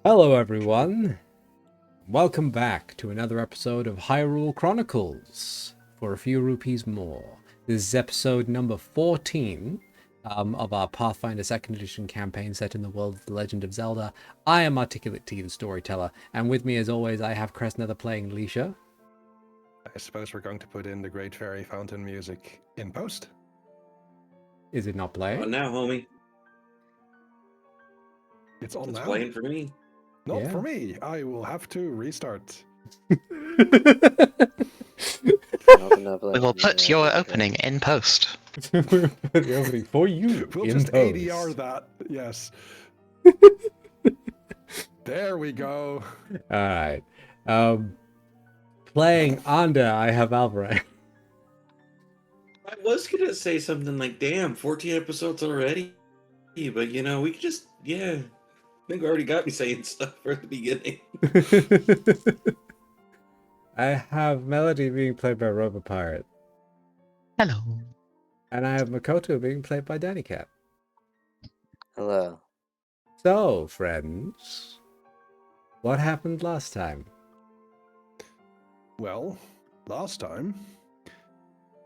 Hello, everyone. Welcome back to another episode of Hyrule Chronicles for a few rupees more. This is episode number 14 of our Pathfinder 2nd Edition campaign set in the world of The Legend of Zelda. I am Articulate T, the storyteller, and with me, as always, I have Crestnether playing Leisha. I suppose we're going to put in the Great Fairy Fountain music in post. Is it not playing? Oh, now, homie. It's on It's now. playing for me. Not Yeah. for me. I will have to restart. We will put your opening in post. We're putting the opening for you We'll in just post. ADR that. Yes. There we go. All right. Playing Anda, I have Alvarez. I was going to say something like, damn, 14 episodes already. But, we could just, I think already got me saying stuff at the beginning. I have Melody being played by Robo Pirate. Hello. And I have Makoto being played by Danny Cat. Hello. So, friends, what happened last time? Well, last time,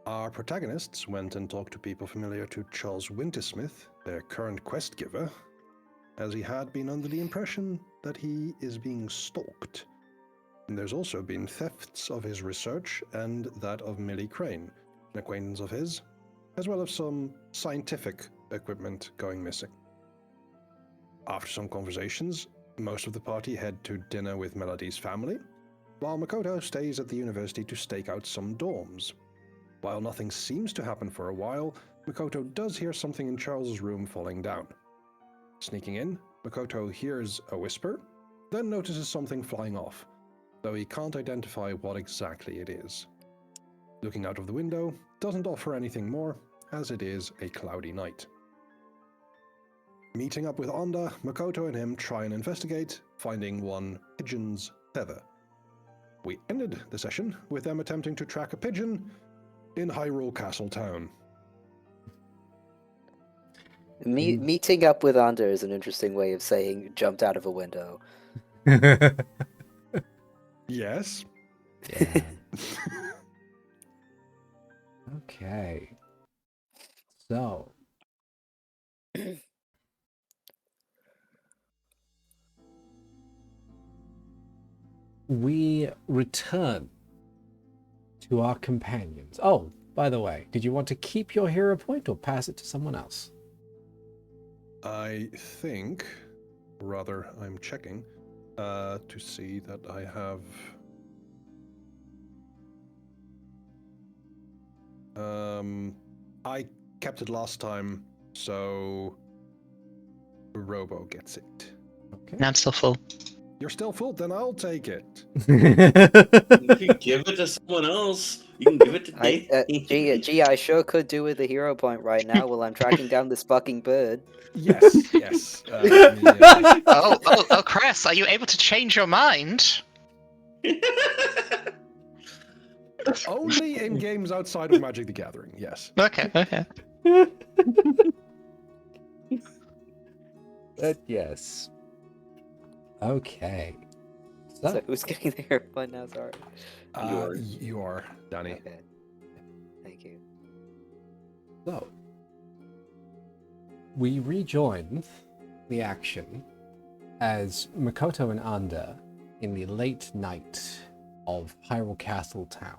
our protagonists went and talked to people familiar to Charles Wintersmith, their current quest giver, as he had been under the impression that he is being stalked. And there's also been thefts of his research and that of Millie Crane, an acquaintance of his, as well as some scientific equipment going missing. After some conversations, most of the party head to dinner with Melody's family, while Makoto stays at the university to stake out some dorms. While nothing seems to happen for a while, Makoto does hear something in Charles's room falling down. Sneaking in, Makoto hears a whisper, then notices something flying off, though he can't identify what exactly it is. Looking out of the window doesn't offer anything more, as it is a cloudy night. Meeting up with Anda, Makoto and him try and investigate, finding one pigeon's feather. We ended the session with them attempting to track a pigeon in Hyrule Castle Town. Meeting up with Ander is an interesting way of saying jumped out of a window. Yes. Yeah. Okay. So. We return to our companions. Oh, by the way, did you want to keep your hero point or pass it to someone else? I think, rather, I'm checking to see that I have. I kept it last time, so Robo gets it. Okay. Now I'm still full. You're still full, then I'll take it. You can give it to someone else. You can give it to Dave. Gee, I sure could do with a hero point right now while I'm tracking down this fucking bird. Yes, yes. Oh, Chris, are you able to change your mind? Only in games outside of Magic the Gathering, yes. Okay. Yes. Okay. So who's getting the hero point now? Sorry. You are, Danny. Okay. Thank you. So, we rejoin the action as Makoto and Anda in the late night of Hyrule Castle Town,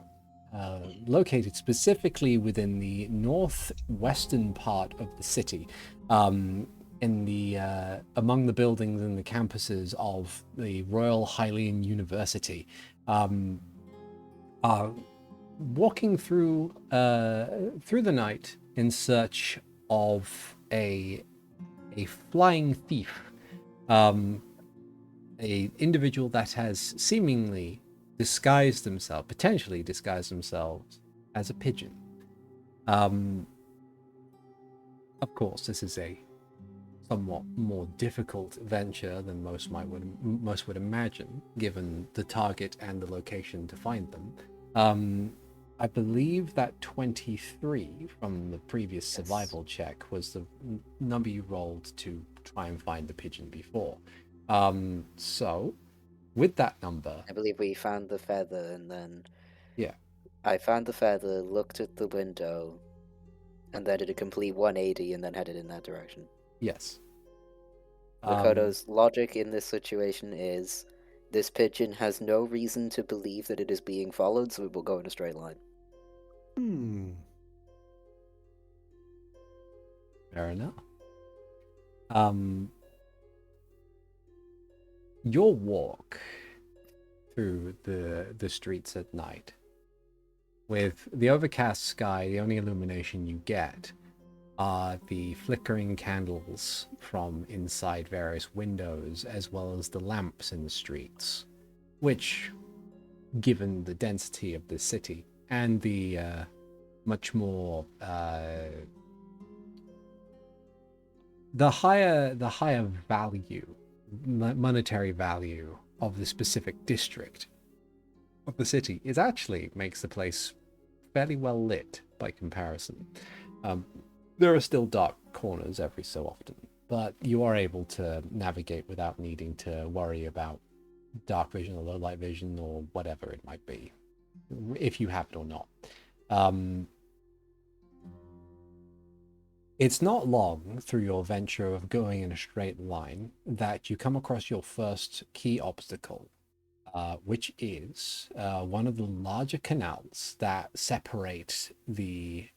located specifically within the northwestern part of the city, in the among the buildings and the campuses of the Royal Hylian University. Walking through the night in search of a flying thief, a individual that has seemingly potentially disguised themselves as a pigeon. Of course, this is a somewhat more difficult venture than most would imagine, given the target and the location to find them. I believe that 23 from the previous survival check was the number you rolled to try and find the pigeon before. So with that number, I believe we found the feather, and then yeah, I found the feather, looked at the window, and then did a complete 180 and then headed in that direction. yes. Makoto's logic in this situation is this pigeon has no reason to believe that it is being followed, so it will go in a straight line. Fair enough. Your walk through the streets at night, with the overcast sky, the only illumination you get are the flickering candles from inside various windows, as well as the lamps in the streets, which, given the density of the city and the much more the higher value, monetary value of the specific district of the city, it actually makes the place fairly well lit by comparison. There are still dark corners every so often, but you are able to navigate without needing to worry about dark vision or low light vision or whatever it might be, if you have it or not. It's not long through your venture of going in a straight line that you come across your first key obstacle, which is one of the larger canals that separate the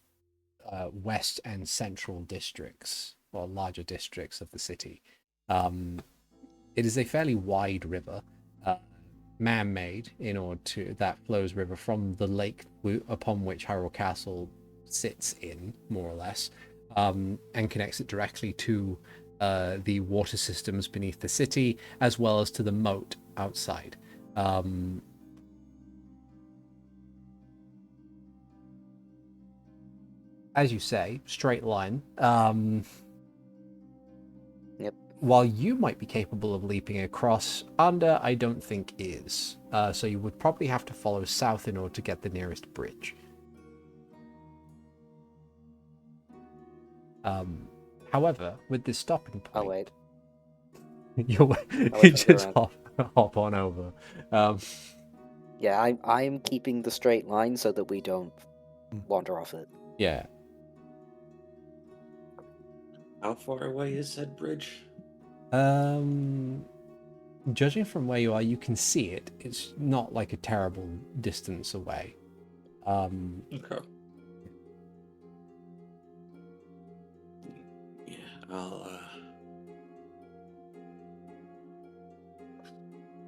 west and central districts, or larger districts of the city. It is a fairly wide river, man-made, that flows river from the lake upon which Hyrule Castle sits in, more or less, and connects it directly to the water systems beneath the city, as well as to the moat outside. As you say, straight line. Yep. While you might be capable of leaping across, Anda, I don't think is. So you would probably have to follow south in order to get the nearest bridge. However, with this stopping point, I'll wait. you wait for just the hop on over. Yeah, I'm keeping the straight line so that we don't wander off it. Yeah. How far away is said bridge? Judging from where you are, you can see it. It's not like a terrible distance away. Okay. Yeah,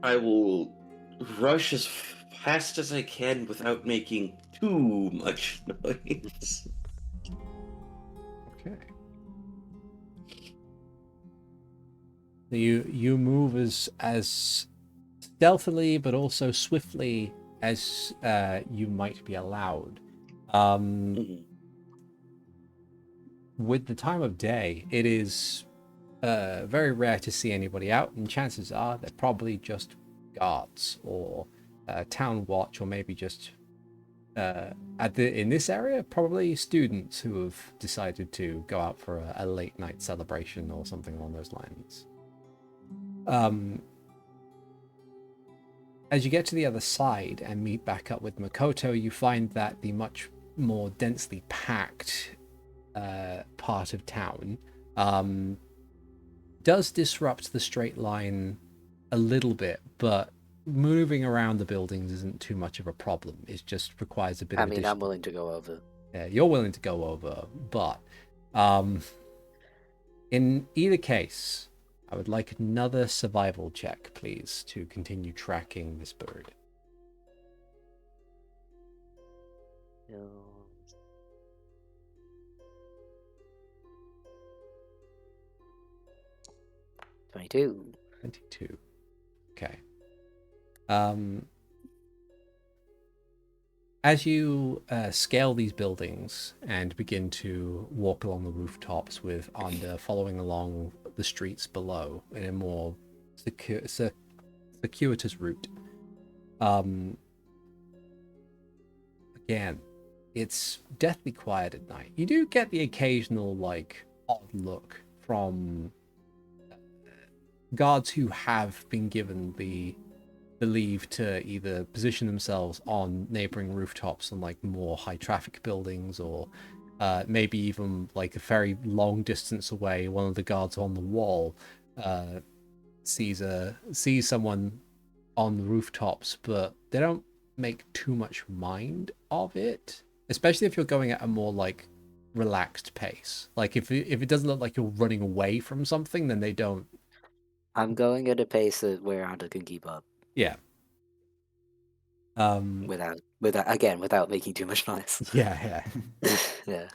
I will rush as fast as I can without making too much noise. Okay. You move as stealthily but also swiftly as you might be allowed. With the time of day, it is very rare to see anybody out, and chances are they're probably just guards or town watch, or maybe just in this area, probably students who have decided to go out for a late night celebration or something along those lines. As you get to the other side and meet back up with Makoto, you find that the much more densely packed part of town does disrupt the straight line a little bit, but moving around the buildings isn't too much of a problem. It just requires a bit of I'm willing to go over. Yeah, you're willing to go over, but in either case, I would like another survival check, please, to continue tracking this bird. No. 22. 22. Okay. As you scale these buildings and begin to walk along the rooftops with Anda following along the streets below in a more circuitous route, again, it's deathly quiet at night. You do get the occasional, like, odd look from guards who have been given the leave to either position themselves on neighboring rooftops on like more high traffic buildings, or maybe even like a very long distance away, one of the guards on the wall sees someone on the rooftops, but they don't make too much mind of it, especially if you're going at a more like relaxed pace. Like if it doesn't look like you're running away from something, then they don't. I'm going at a pace that where Anda can keep up Yeah. without making too much noise. Yeah. Yeah.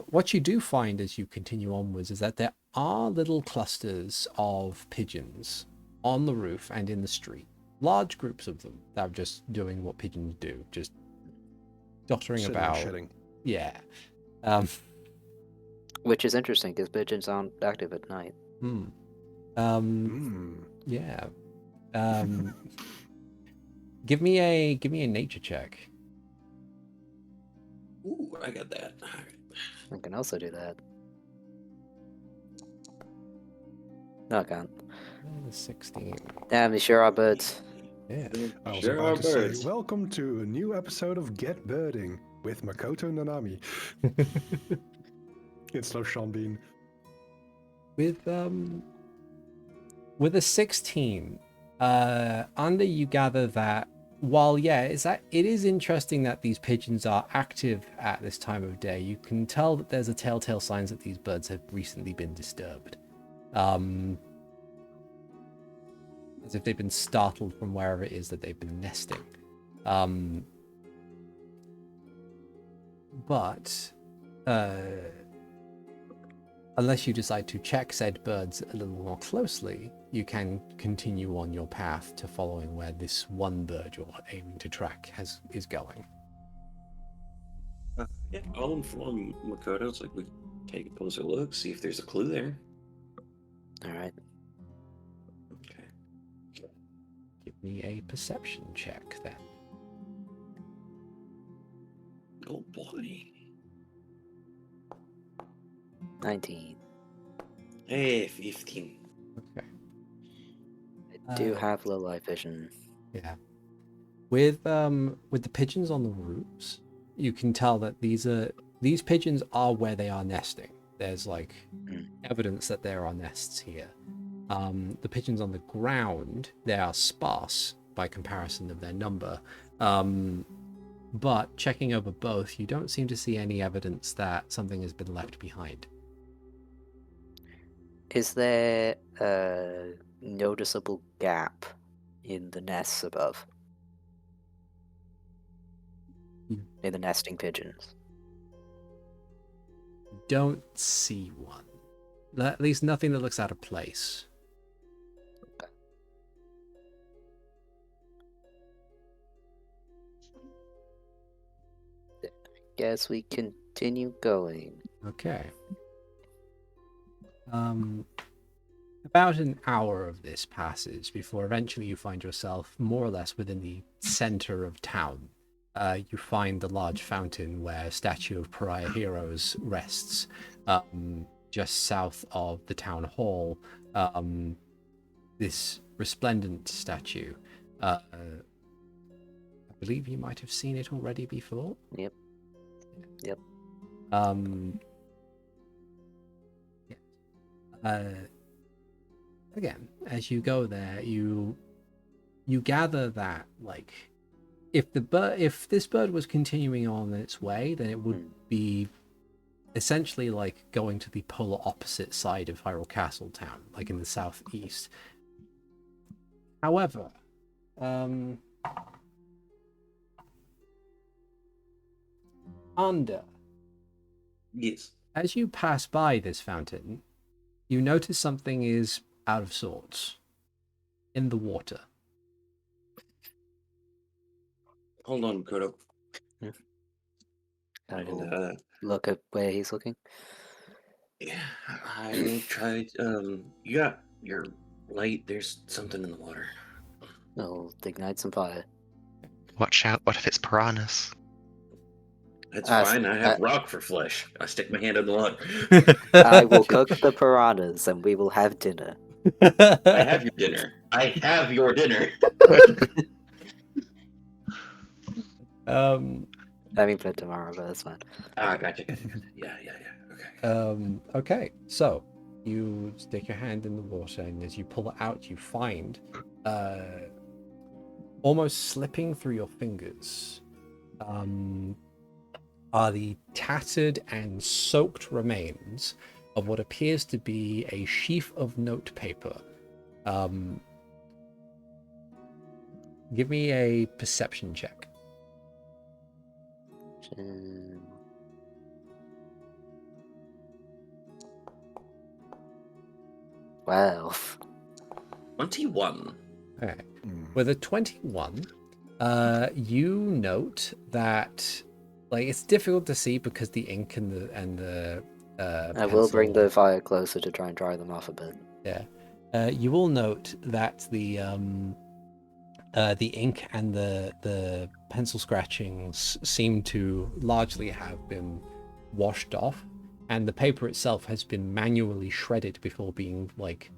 What you do find as you continue onwards is that there are little clusters of pigeons on the roof and in the street. Large groups of them that are just doing what pigeons do, just dottering Sitting and about. shitting. Yeah. Which is interesting because pigeons aren't active at night. Yeah. Give me a nature check. Ooh, I got that. All right. I can also do that. No, I can't. 16. Damn, you sure are birds. Yeah. I was Sure about are to birds. say, welcome to a new episode of Get Birding with Makoto Nanami. Instead of Sean Bean. With a 16, Anda, you gather that while it is interesting that these pigeons are active at this time of day, you can tell that there's a telltale signs that these birds have recently been disturbed. As if they've been startled from wherever it is that they've been nesting. But unless you decide to check said birds a little more closely, you can continue on your path to following where this one bird you're aiming to track is going. Yeah, I'll inform Makoto. It's like we take a closer look, see if there's a clue there. All right. Okay. Give me a perception check then. Oh boy. 19. Hey, 15. Okay. I do have low light vision. Yeah. With the pigeons on the roofs, you can tell that these pigeons are where they are nesting. There's like evidence that there are nests here. The pigeons on the ground, they are sparse by comparison of their number. But checking over both, you don't seem to see any evidence that something has been left behind. Is there a noticeable gap in the nests above? In the nesting pigeons? Don't see one. At least nothing that looks out of place. Guess we continue going. Okay. About an hour of this passes before eventually you find yourself more or less within the center of town. You find the large fountain where a statue of Pariah Heroes rests, just south of the town hall. This resplendent statue. I believe you might have seen it already before. Yep. Again, as you go there, you gather that like if this bird was continuing on its way, then it would be essentially like going to the polar opposite side of Hyrule Castle Town, like in the southeast. However, Anda, Yes. as you pass by this fountain, you notice something is out of sorts in the water. Hold on, Makoto. I will And, look at where he's looking. yeah, I will try. You got your light. There's something in the water. I'll ignite some fire. Watch out, what if it's piranhas? That's Ah, fine. I so- have rock for flesh. I stick my hand in the water. I will cook the piranhas and we will have dinner. I have your dinner. I have your dinner. I mean, put tomorrow, but that's fine. Ah, gotcha. Yeah. Okay. Okay, so you stick your hand in the water, and as you pull it out, you find, almost slipping through your fingers, are the tattered and soaked remains of what appears to be a sheaf of notepaper. Give me a perception check. Wow. 21. Okay. With a 21, you note that, like, it's difficult to see because the ink and the I will bring pencil- the fire closer to try and dry them off a bit. Yeah. You will note that the ink and the pencil scratchings seem to largely have been washed off, and the paper itself has been manually shredded before being like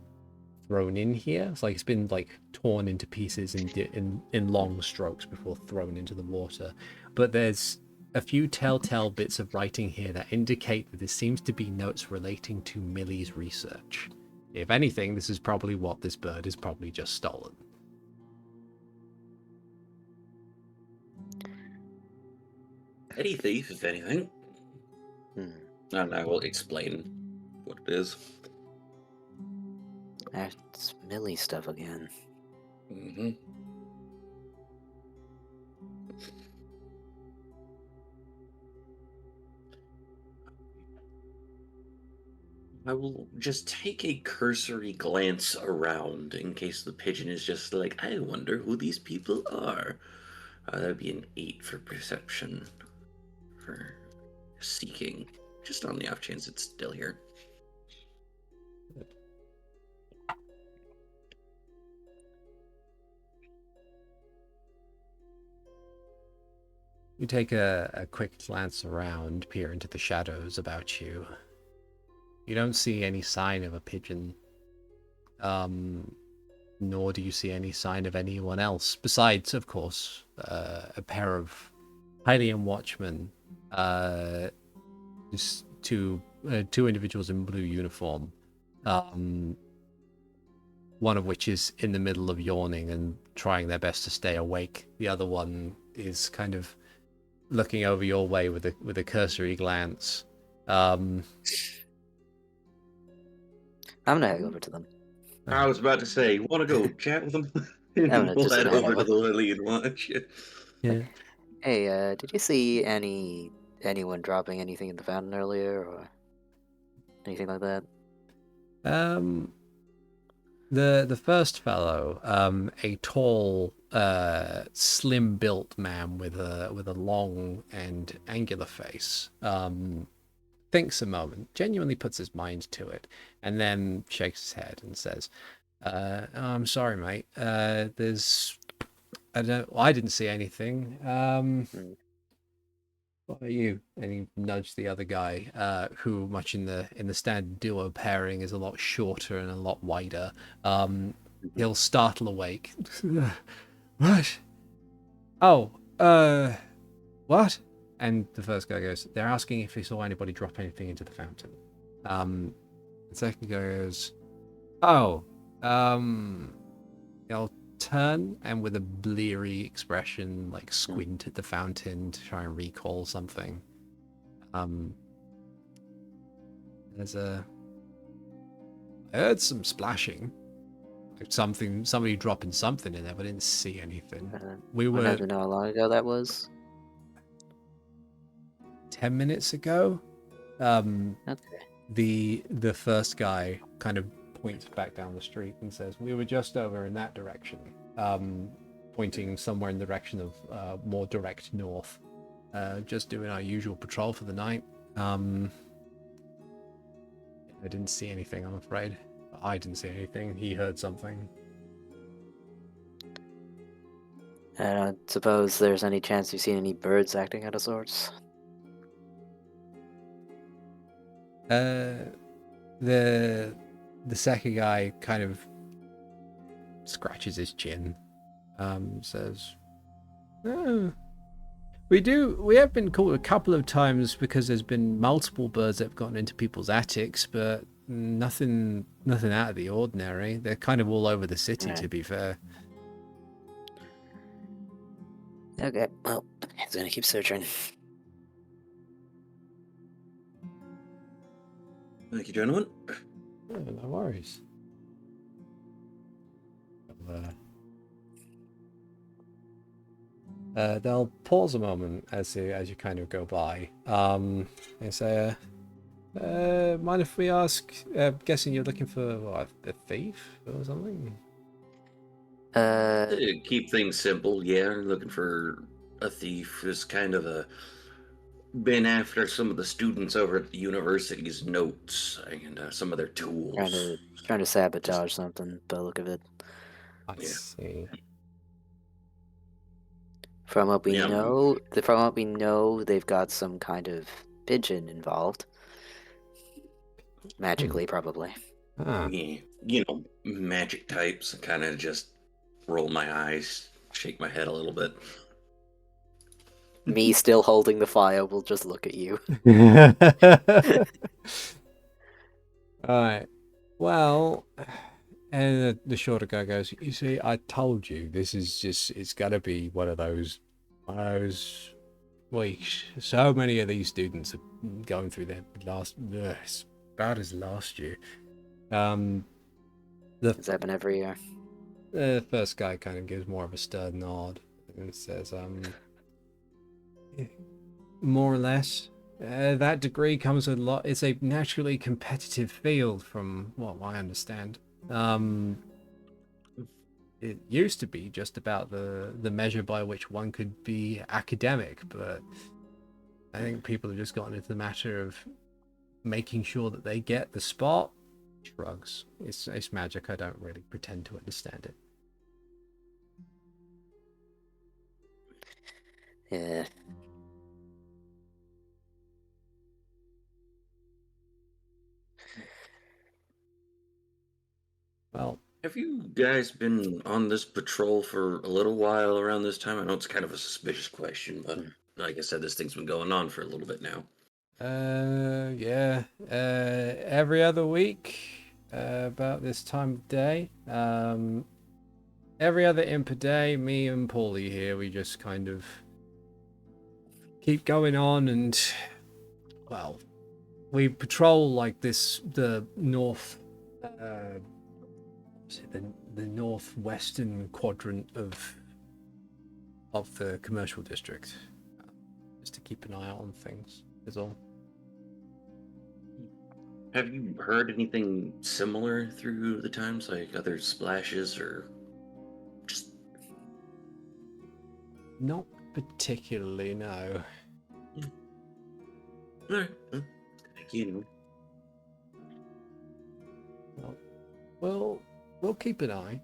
thrown in here. It's like it's been like torn into pieces in long strokes before thrown into the water. But there's a few telltale bits of writing here that indicate that this seems to be notes relating to Millie's research. If anything, this is probably what this bird is probably just stolen. Petty thief, if anything. Hmm. And I will explain what it is. That's Millie stuff again. Mm-hmm. I will just take a cursory glance around in case the pigeon is just like, I wonder who these people are. That would be an 8 for perception. For seeking. Just on the off chance it's still here. You take a quick glance around, peer into the shadows about you. You don't see any sign of a pigeon, nor do you see any sign of anyone else, besides, of course, a pair of Hylian watchmen, just two individuals in blue uniform, one of which is in the middle of yawning and trying their best to stay awake. The other one is kind of looking over your way with a cursory glance. I'm gonna head over to them. I was about to say, want to go chat with them? I'm gonna We'll just head head over to over. the Lily and watch. Yeah. Hey, did you see anyone dropping anything in the fountain earlier, or anything like that? The first fellow, a tall, slim-built man with a long and angular face, thinks a moment, genuinely puts his mind to it, and then shakes his head and says, oh, "I'm sorry, mate. I didn't see anything. What are you?" And he nudged the other guy, who, much in the standard duo pairing, is a lot shorter and a lot wider. He'll startle awake. What? Oh, what? And the first guy goes, "They're asking if he saw anybody drop anything into the fountain." The second guy goes, "Oh, he'll turn and with a bleary expression, like squint at the fountain to try and recall something. I heard some splashing, like somebody dropping something in there, but I didn't see anything. We I were don't know how long ago that was. 10 minutes ago. Okay. The first guy kind of points back down the street and says, "We were just over in that direction," pointing somewhere in the direction of more direct north. Just doing our usual patrol for the night. I didn't see anything, I'm afraid. I didn't see anything. He heard something. I don't suppose there's any chance you've seen any birds acting out of sorts? The the second guy kind of scratches his chin, says, "Oh, we have been caught a couple of times because there's been multiple birds that have gotten into people's attics, but nothing out of the ordinary. They're kind of all over the city, to be fair." Okay, well, he's gonna keep searching. Thank you, gentlemen. Yeah, no worries. They'll pause a moment as you kind of go by. They say, "Mind if we ask? Guessing you're looking for what, a thief or something?" Keep things simple. Yeah, looking for a thief who's kind of been after some of the students over at the university's notes and some of their tools. Trying to sabotage something by the look of it. I Yeah. see. From what we Yeah. know, they've got some kind of pigeon involved. Magically, probably. Ah. Yeah, magic types. Kind of just roll my eyes, shake my head a little bit. Me still holding the fire will just look at you. Alright. Well, and the shorter guy goes, "You see, I told you this is it's gotta be one of those weeks. So many of these students are going through their as bad as last year." Does that happen every year? The first guy kind of gives more of a stern nod and says, "More or less. That degree comes with a lot. It's a naturally competitive field, from what I understand. It used to be just about the measure by which one could be academic, but I think people have just gotten into the matter of making sure that they get the spot." Shrugs. It's magic. I don't really pretend to understand it. Yeah. Well, Have you guys been on this patrol for a little while around this time? I know it's kind of a suspicious question, but like I said, this thing's been going on for a little bit now. yeah. Every other week, about this time of day. Every other imp a day, me and Paulie here, we just kind of keep going on, and well, we patrol like the north, the northwestern quadrant of the commercial district, just to keep an eye out on things. Is all. Have you heard anything similar through the times, like other splashes or just... Not particularly, no. Alright, thank you. Well, we'll keep an eye.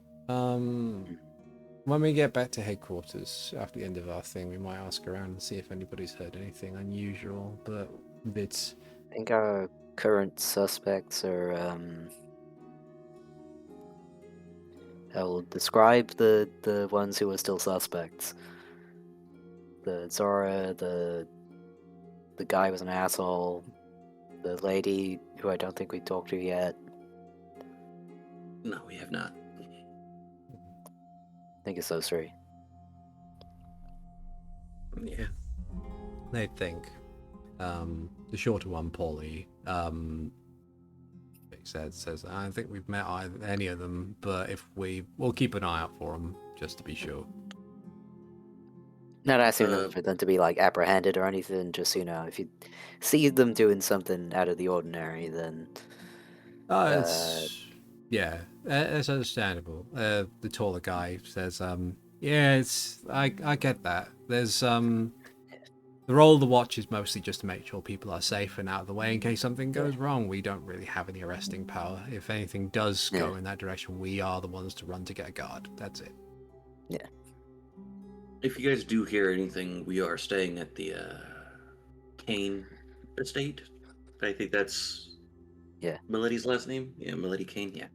When we get back to headquarters after the end of our thing, we might ask around and see if anybody's heard anything unusual, but it's... I think our current suspects are, I will describe the ones who are still suspects. The Zora, the guy was an asshole, the lady who I don't think we talked to yet. No, we have not. I think it's those three. Yeah. They think. The shorter one, Paulie, says, "I don't think we've met any of them, but if we'll keep an eye out for them, just to be sure." Not asking them for them to be like apprehended or anything, just if you see them doing something out of the ordinary, then yeah, it's understandable. The taller guy says, "Yeah, I get that. There's the role of the watch is mostly just to make sure people are safe and out of the way in case something goes wrong. We don't really have any arresting power. If anything does go in that direction, we are the ones to run to get a guard. That's it." Yeah. If you guys do hear anything, we are staying at the Kane estate. I think that's Yeah. Melody's last name? Yeah, Melody Kane. Yeah.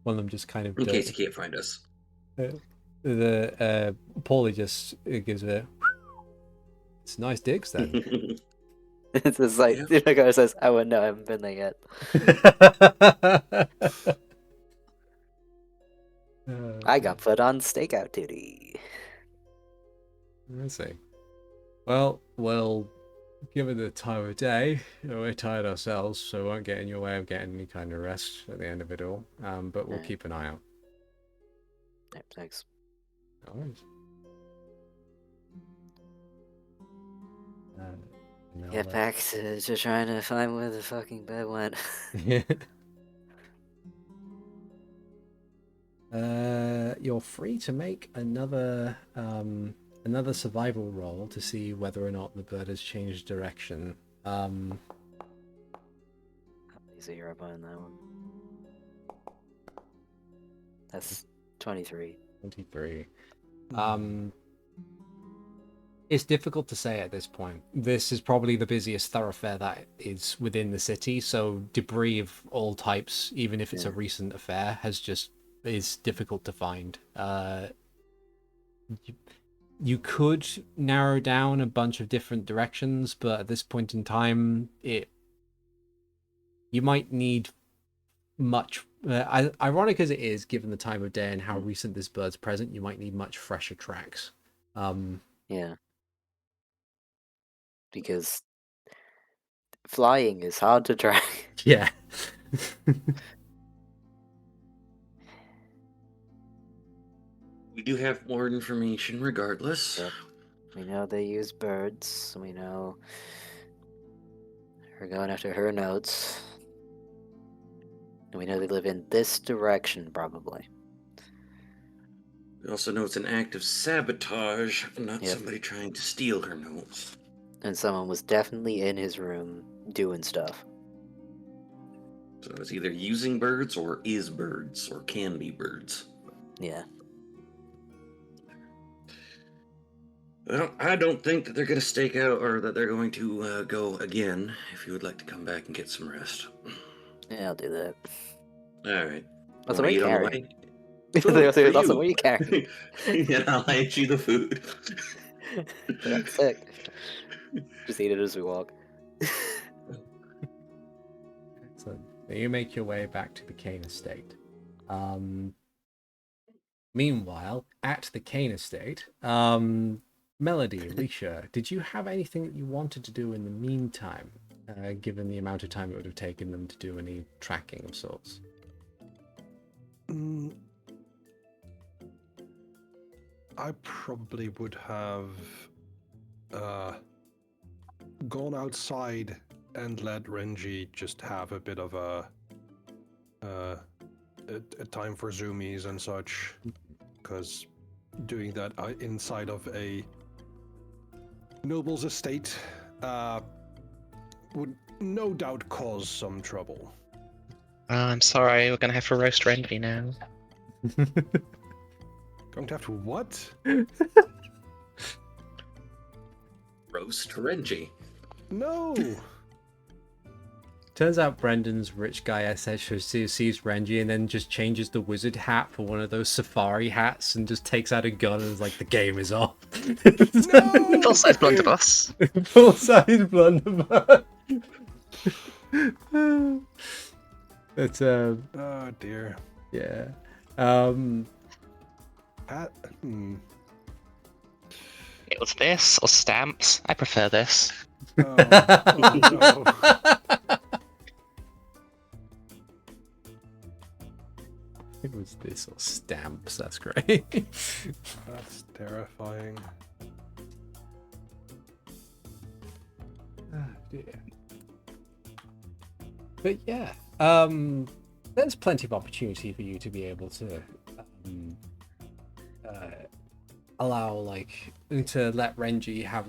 One of them just kind of In case you can't find us. Paulie just gives a. It's nice digs then. It's just like Yeah. the guy says, "I wouldn't know. I haven't been there yet." I got put on stakeout duty. Let's see. Well, given the time of day, we're tired ourselves, so we won't get in your way of getting any kind of rest at the end of it all. But we'll keep an eye out. Yep, thanks. No worries. Get back to trying to find where the fucking bed went. You're free to make another survival roll to see whether or not the bird has changed direction. Easy, you're up on that one. That's 23. 23. It's difficult to say at this point. This is probably the busiest thoroughfare that is within the city, so debris of all types, even if it's a recent affair, is difficult to find. You could narrow down a bunch of different directions, but at this point in time, you might need much. Ironic as it is, given the time of day and how recent this bird's present, you might need much fresher tracks. Yeah. Because flying is hard to track. Yeah. We do have more information regardless. Yep. We know they use birds. We know we're going after her notes. And we know they live in this direction, probably. We also know it's an act of sabotage, not Yep. somebody trying to steal her notes. And someone was definitely in his room doing stuff. So it's either using birds or is birds or can be birds. Yeah. Well, I don't think that they're going to stake out or that they're going to go again. If you would like to come back and get some rest. Yeah, I'll do that. All right. Also, Wanna what are you eat on the carrying? way? Also, what are you carrying? Yeah, I'll hand you the food. That's sick. Just eat it as we walk. So you make your way back to the Kane estate. Meanwhile, at the Kane estate, Melody, Alicia, did you have anything that you wanted to do in the meantime, given the amount of time it would have taken them to do any tracking of sorts? I probably would have gone outside and let Renji just have a bit of a time for zoomies and such, because doing that inside of a noble's estate would no doubt cause some trouble. I'm sorry, we're gonna have to roast Renji now. Going to have to what? Roast Renji. No! Turns out Brendan's rich guy essentially sees Renji and then just changes the wizard hat for one of those safari hats and just takes out a gun and is like, the game is off. No! Full-size blunderbuss. Full-size blunderbuss. But, Oh dear. yeah. It was this or stamps. I prefer this. Oh, no. It was this or stamps, that's great. That's terrifying. Oh dear. But yeah, there's plenty of opportunity for you to be able to to let Renji have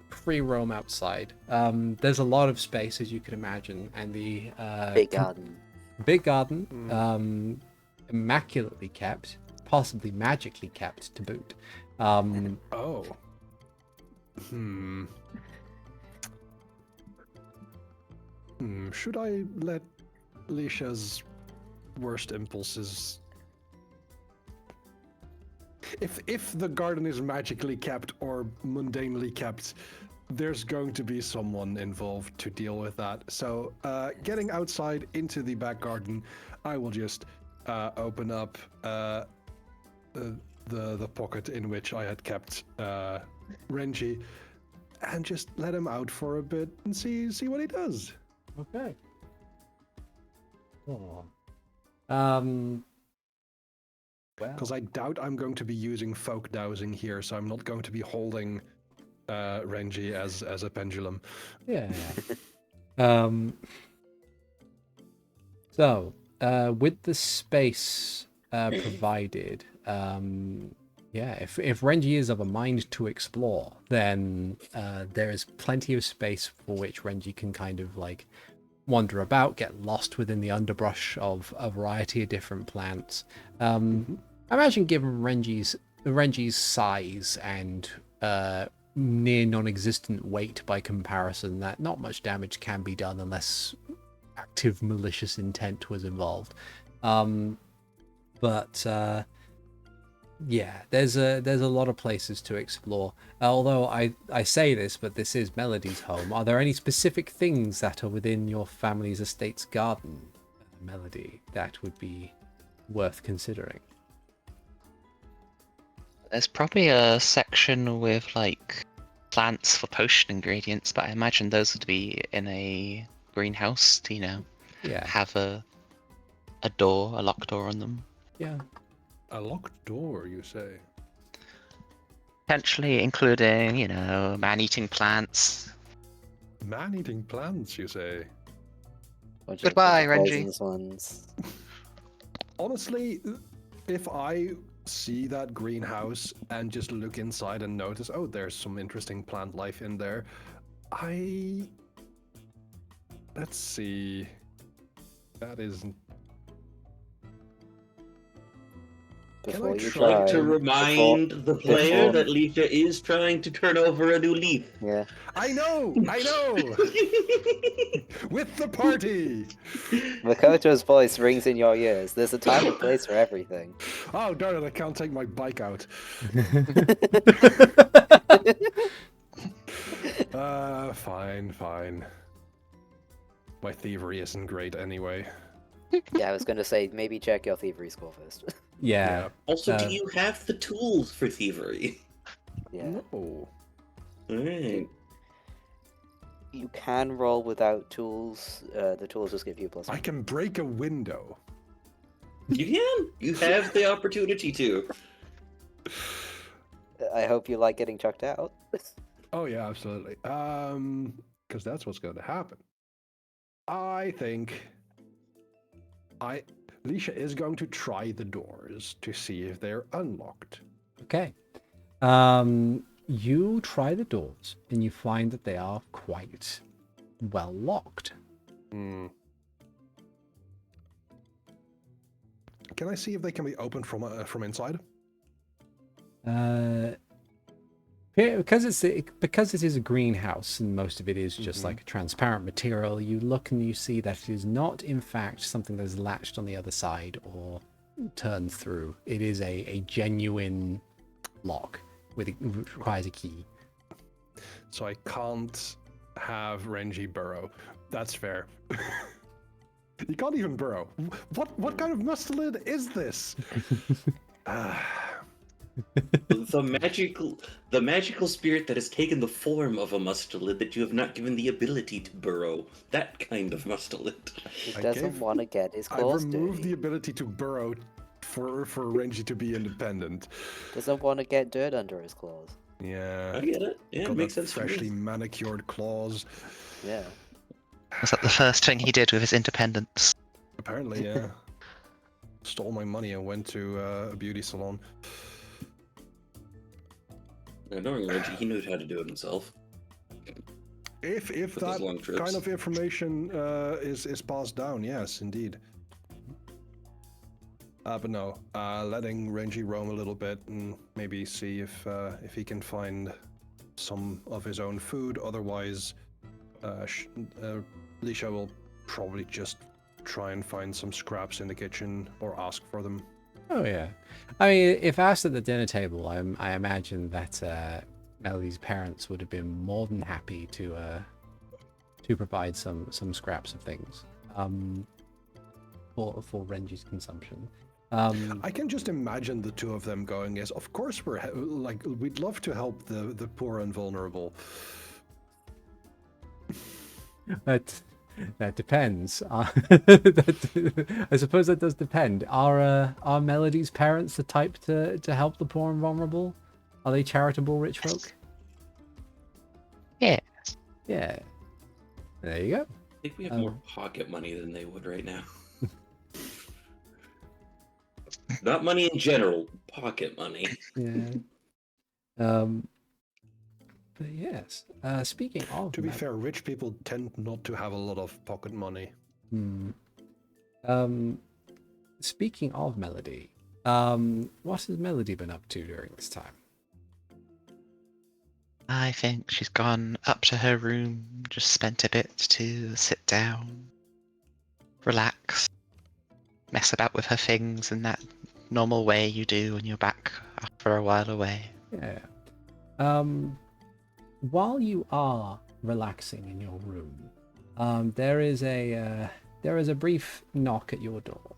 free roam outside. There's a lot of space, as you can imagine, and the big garden, immaculately kept, possibly magically kept to boot. Should I let Lisha's worst impulses... If the garden is magically kept or mundanely kept, there's going to be someone involved to deal with that. So, getting outside into the back garden, I will just open up the pocket in which I had kept Renji, and just let him out for a bit and see what he does. Okay. Oh. Well, Because I doubt I'm going to be using folk dowsing here, so I'm not going to be holding Renji as a pendulum. yeah. So, with the space provided, if Renji is of a mind to explore, then there is plenty of space for which Renji can kind of like wander about, get lost within the underbrush of a variety of different plants. I imagine given Renji's size and near non-existent weight by comparison, that not much damage can be done unless active malicious intent was involved. Yeah, there's a lot of places to explore. Although I say this, but this is Melody's home. Are there any specific things that are within your family's estate's garden, Melody, that would be worth considering? There's probably a section with like plants for potion ingredients, but I imagine those would be in a greenhouse to, Yeah. have a locked door on them. Yeah. A locked door, you say? Potentially including, man-eating plants. Man-eating plants, you say? Bunch of Goodbye, Renji. poisonous ones. Honestly, if I see that greenhouse and just look inside and notice, oh, there's some interesting plant life in there, let's see. That isn't... Before you try Like to remind the player that Lisha is trying to turn over a new leaf. Yeah. I know! With the party! Makoto's voice rings in your ears. There's a time and place for everything. Oh, darn it, I can't take my bike out. Fine. My thievery isn't great anyway. Yeah, I was gonna say, maybe check your thievery score first. Yeah. Also, do you have the tools for thievery? Yeah. No. Alright. You can roll without tools. The tools just give you plus I one. can break a window. You can. You have the opportunity to. I hope you like getting chucked out. Oh yeah, absolutely. Because that's what's going to happen. I think Lisha is going to try the doors to see if they're unlocked. Okay. You try the doors and you find that they are quite well locked. Can I see if they can be opened from inside? Because it is a greenhouse and most of it is just like a transparent material, you look and you see that it is not in fact something that is latched on the other side or turned through. It is a genuine lock which requires a key. So I can't have Renji burrow. That's fair. You can't even burrow. What kind of mustelid is this? The magical spirit that has taken the form of a mustelid that you have not given the ability to burrow. That kind of mustelid. He doesn't want to get his claws I removed dirty. the ability to burrow for Renji to be independent. Doesn't want to get dirt under his claws. Yeah. I get it. Yeah, Got it makes that sense. freshly manicured claws. Yeah. Was that the first thing he did with his independence? Apparently, yeah. Stole my money and went to a beauty salon. Knowing Reggie, he knows how to do it himself. If With that his long trips. kind of information is passed down, yes, indeed. But no, letting Renji roam a little bit and maybe see if he can find some of his own food. Otherwise, Lisha will probably just try and find some scraps in the kitchen or ask for them. Oh yeah, I mean, if asked at the dinner table, I imagine that Melody's parents would have been more than happy to provide some scraps of things for Renji's consumption. I can just imagine the two of them going, yes, of course we'd love to help the poor and vulnerable. That depends. I suppose that does depend. Are Melody's parents the type to help the poor and vulnerable? Are they charitable rich folk? Yeah. Yeah. There you go. I think we have more pocket money than they would right now. Not money in general, pocket money. Yeah. But yes. Speaking of, To be fair, rich people tend not to have a lot of pocket money. Speaking of Melody, what has Melody been up to during this time? I think she's gone up to her room, just spent a bit to sit down, relax, mess about with her things in that normal way you do when you're back after a while away. Yeah. While you are relaxing in your room, there is a brief knock at your door.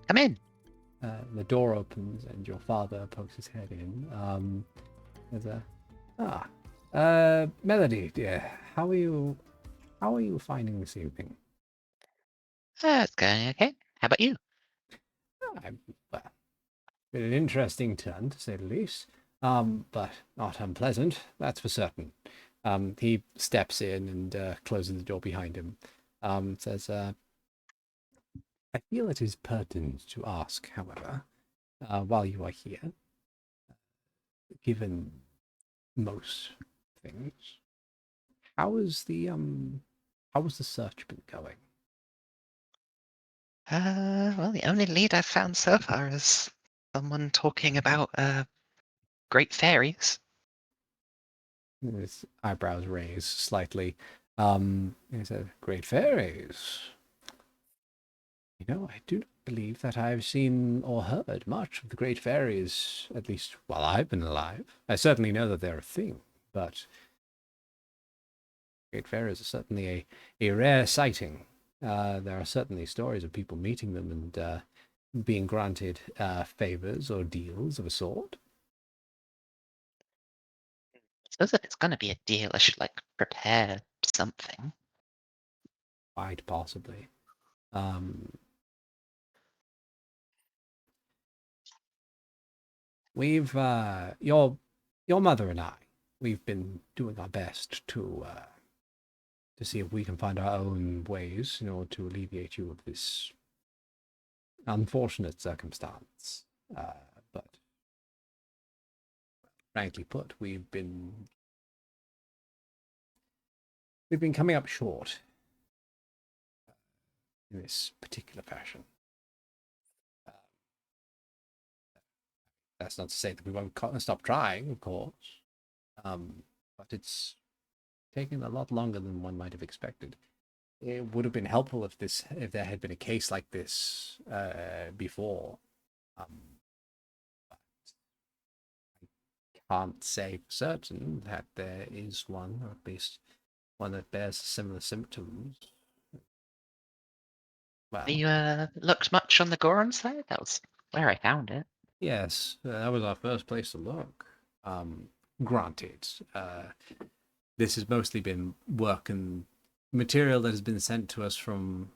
Come in. The door opens and your father pokes his head in. There's Melody, dear, how are you finding this evening? It's going okay. How about you? Well, been an interesting turn, to say the least. But not unpleasant, that's for certain. He steps in and closes the door behind him. Says, I feel it is pertinent to ask, however, while you are here, given most things, how has the search been going? Well, the only lead I've found so far is someone talking about great fairies. His eyebrows raised slightly. He said, "Great fairies. You know, I do not believe that I've seen or heard much of the great fairies, at least while I've been alive. I certainly know that they're a thing, but great fairies are certainly a rare sighting. There are certainly stories of people meeting them and being granted favors or deals of a sort." I suppose if it's going to be a deal, I should prepare something. Quite possibly. We've your mother and I, we've been doing our best to see if we can find our own ways in order to alleviate you of this unfortunate circumstance. But frankly put, we've been coming up short in this particular fashion. That's not to say that we won't stop trying, of course, but it's taking a lot longer than one might have expected. It would have been helpful if there had been a case like this before. But I can't say for certain that there is one, or at least one that bears similar symptoms. Well, Have you looked much on the Goron side? That was where I found it. yes, that was our first place to look. Granted, this has mostly been work and material that has been sent to us from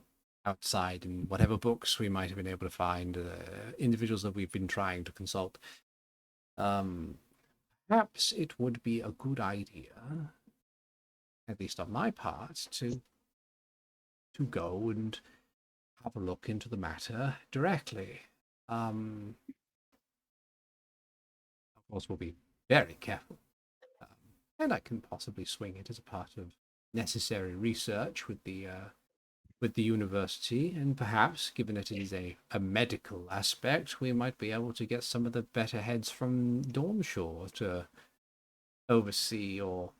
outside, and whatever books we might have been able to find, individuals that we've been trying to consult. Perhaps it would be a good idea, at least on my part, to go and have a look into the matter directly. Of course, we'll be very careful. And I can possibly swing it as a part of necessary research with the university, and perhaps, given that it is a medical aspect, we might be able to get some of the better heads from Dawnshore to oversee or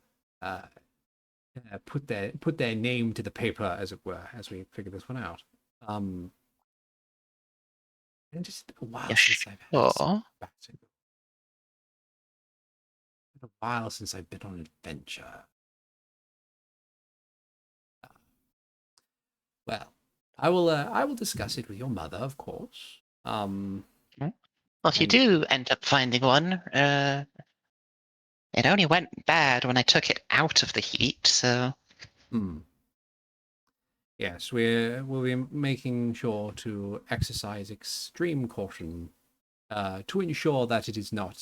put their name to the paper, as it were, as we figure this one out. And just a while Yeah, since I've had sure. back to. Been a while since I've been on an adventure. Well, I will discuss it with your mother, of course. Well, if you And- do end up finding one, it only went bad when I took it out of the heat, so Yes, we'll be making sure to exercise extreme caution to ensure that it is not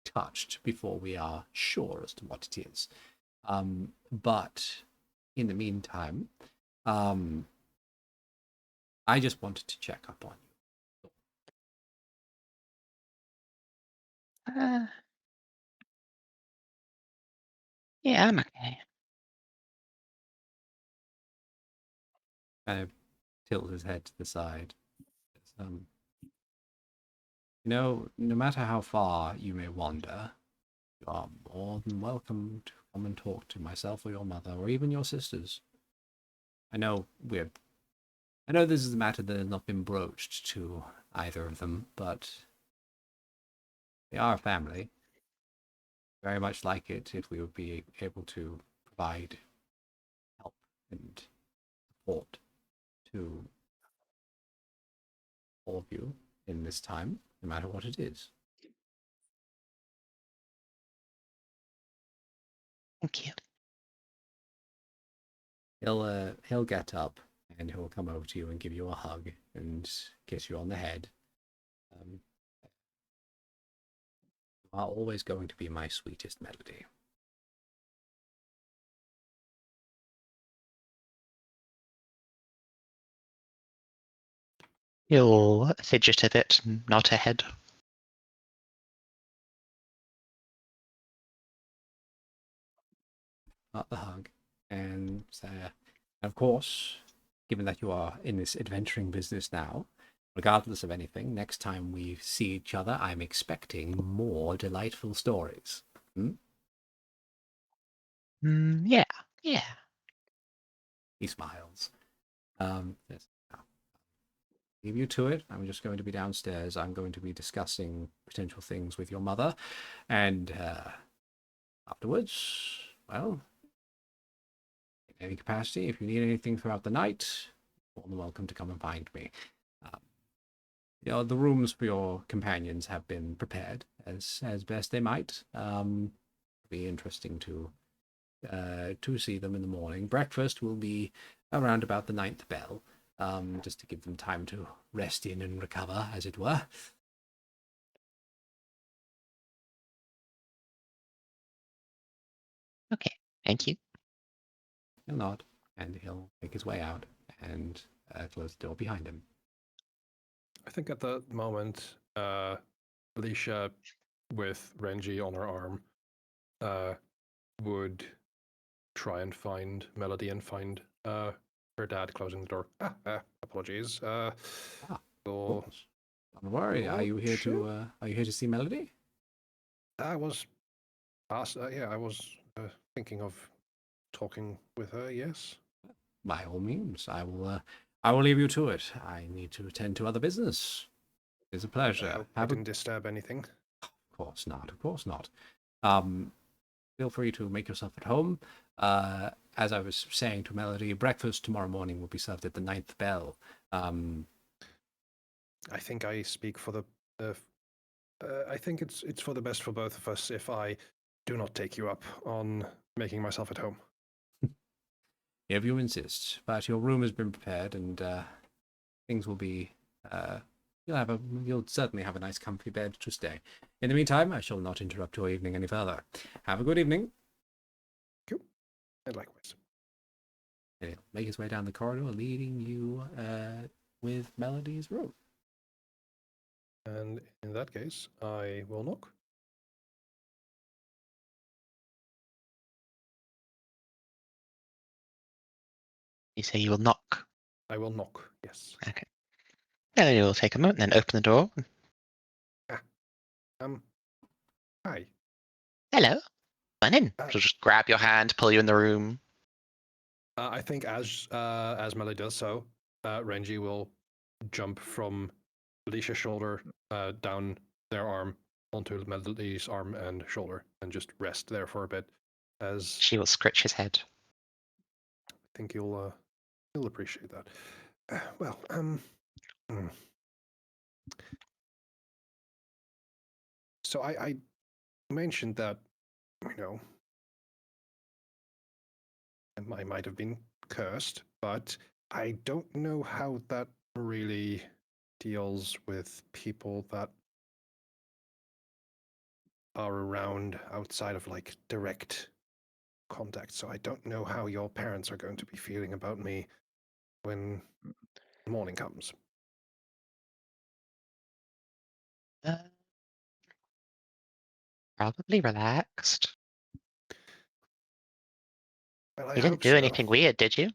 touched before we are sure as to what it is. But in the meantime, I just wanted to check up on you. Yeah, I'm okay. Kind of tilts his head to the side. No matter how far you may wander, you are more than welcome to come and talk to myself or your mother or even your sisters. I know this is a matter that has not been broached to either of them, but they are a family. Very much like it if we would be able to provide help and support to all of you in this time, no matter what it is. Thank you. He'll get up and he'll come over to you and give you a hug and kiss you on the head. You are always going to be my sweetest Melody. He'll fidget a bit and nod her head. Not the hug. And of course, given that you are in this adventuring business now, regardless of anything, next time we see each other, I'm expecting more delightful stories. Yeah. He smiles. Yes. I'll leave you to it. I'm just going to be downstairs. I'm going to be discussing potential things with your mother. And afterwards, well, in any capacity, if you need anything throughout the night, you're more than welcome to come and find me. The rooms for your companions have been prepared as best they might. Be interesting to see them in the morning. Breakfast will be around about the 9th bell, just to give them time to rest in and recover, as it were. Okay. Thank you. He'll nod, and he'll make his way out and close the door behind him. I think at the moment, Alicia, with Renji on her arm, would try and find Melody and find her dad closing the door. Apologies. Of So course. Don't worry. Are you here to see Melody? I was asked. I was thinking of talking with her. Yes. By all means, I will leave you to it. I need to attend to other business. It's a I pleasure. hope I didn't disturb anything. Of course not. Of course not. Feel free to make yourself at home. As I was saying to Melody, breakfast tomorrow morning will be served at the 9th bell. I think I speak for the. I think it's for the best for both of us if I do not take you up on making myself at home. If you insist, but your room has been prepared, and things will be. You'll certainly have a nice, comfy bed to stay. In the meantime, I shall not interrupt your evening any further. Have a good evening. Cool. And likewise. And he'll make his way down the corridor, leading you with Melody's room. And in that case, I will knock. You say you will knock. I will knock. Yes. Okay. Then you'll take a moment, then open the door. Hi. Hello. Run in. She'll just grab your hand, pull you in the room. I think as Melee does so, Renji will jump from Alicia's shoulder down their arm onto Melee's arm and shoulder and just rest there for a bit. As She will scritch his head. I think you'll appreciate that. So I mentioned that, you know, I might have been cursed, but I don't know how that really deals with people that are around outside of like direct contact. So I don't know how your parents are going to be feeling about me when morning comes. Probably relaxed. Well, I You didn't hope do so. anything weird, did you?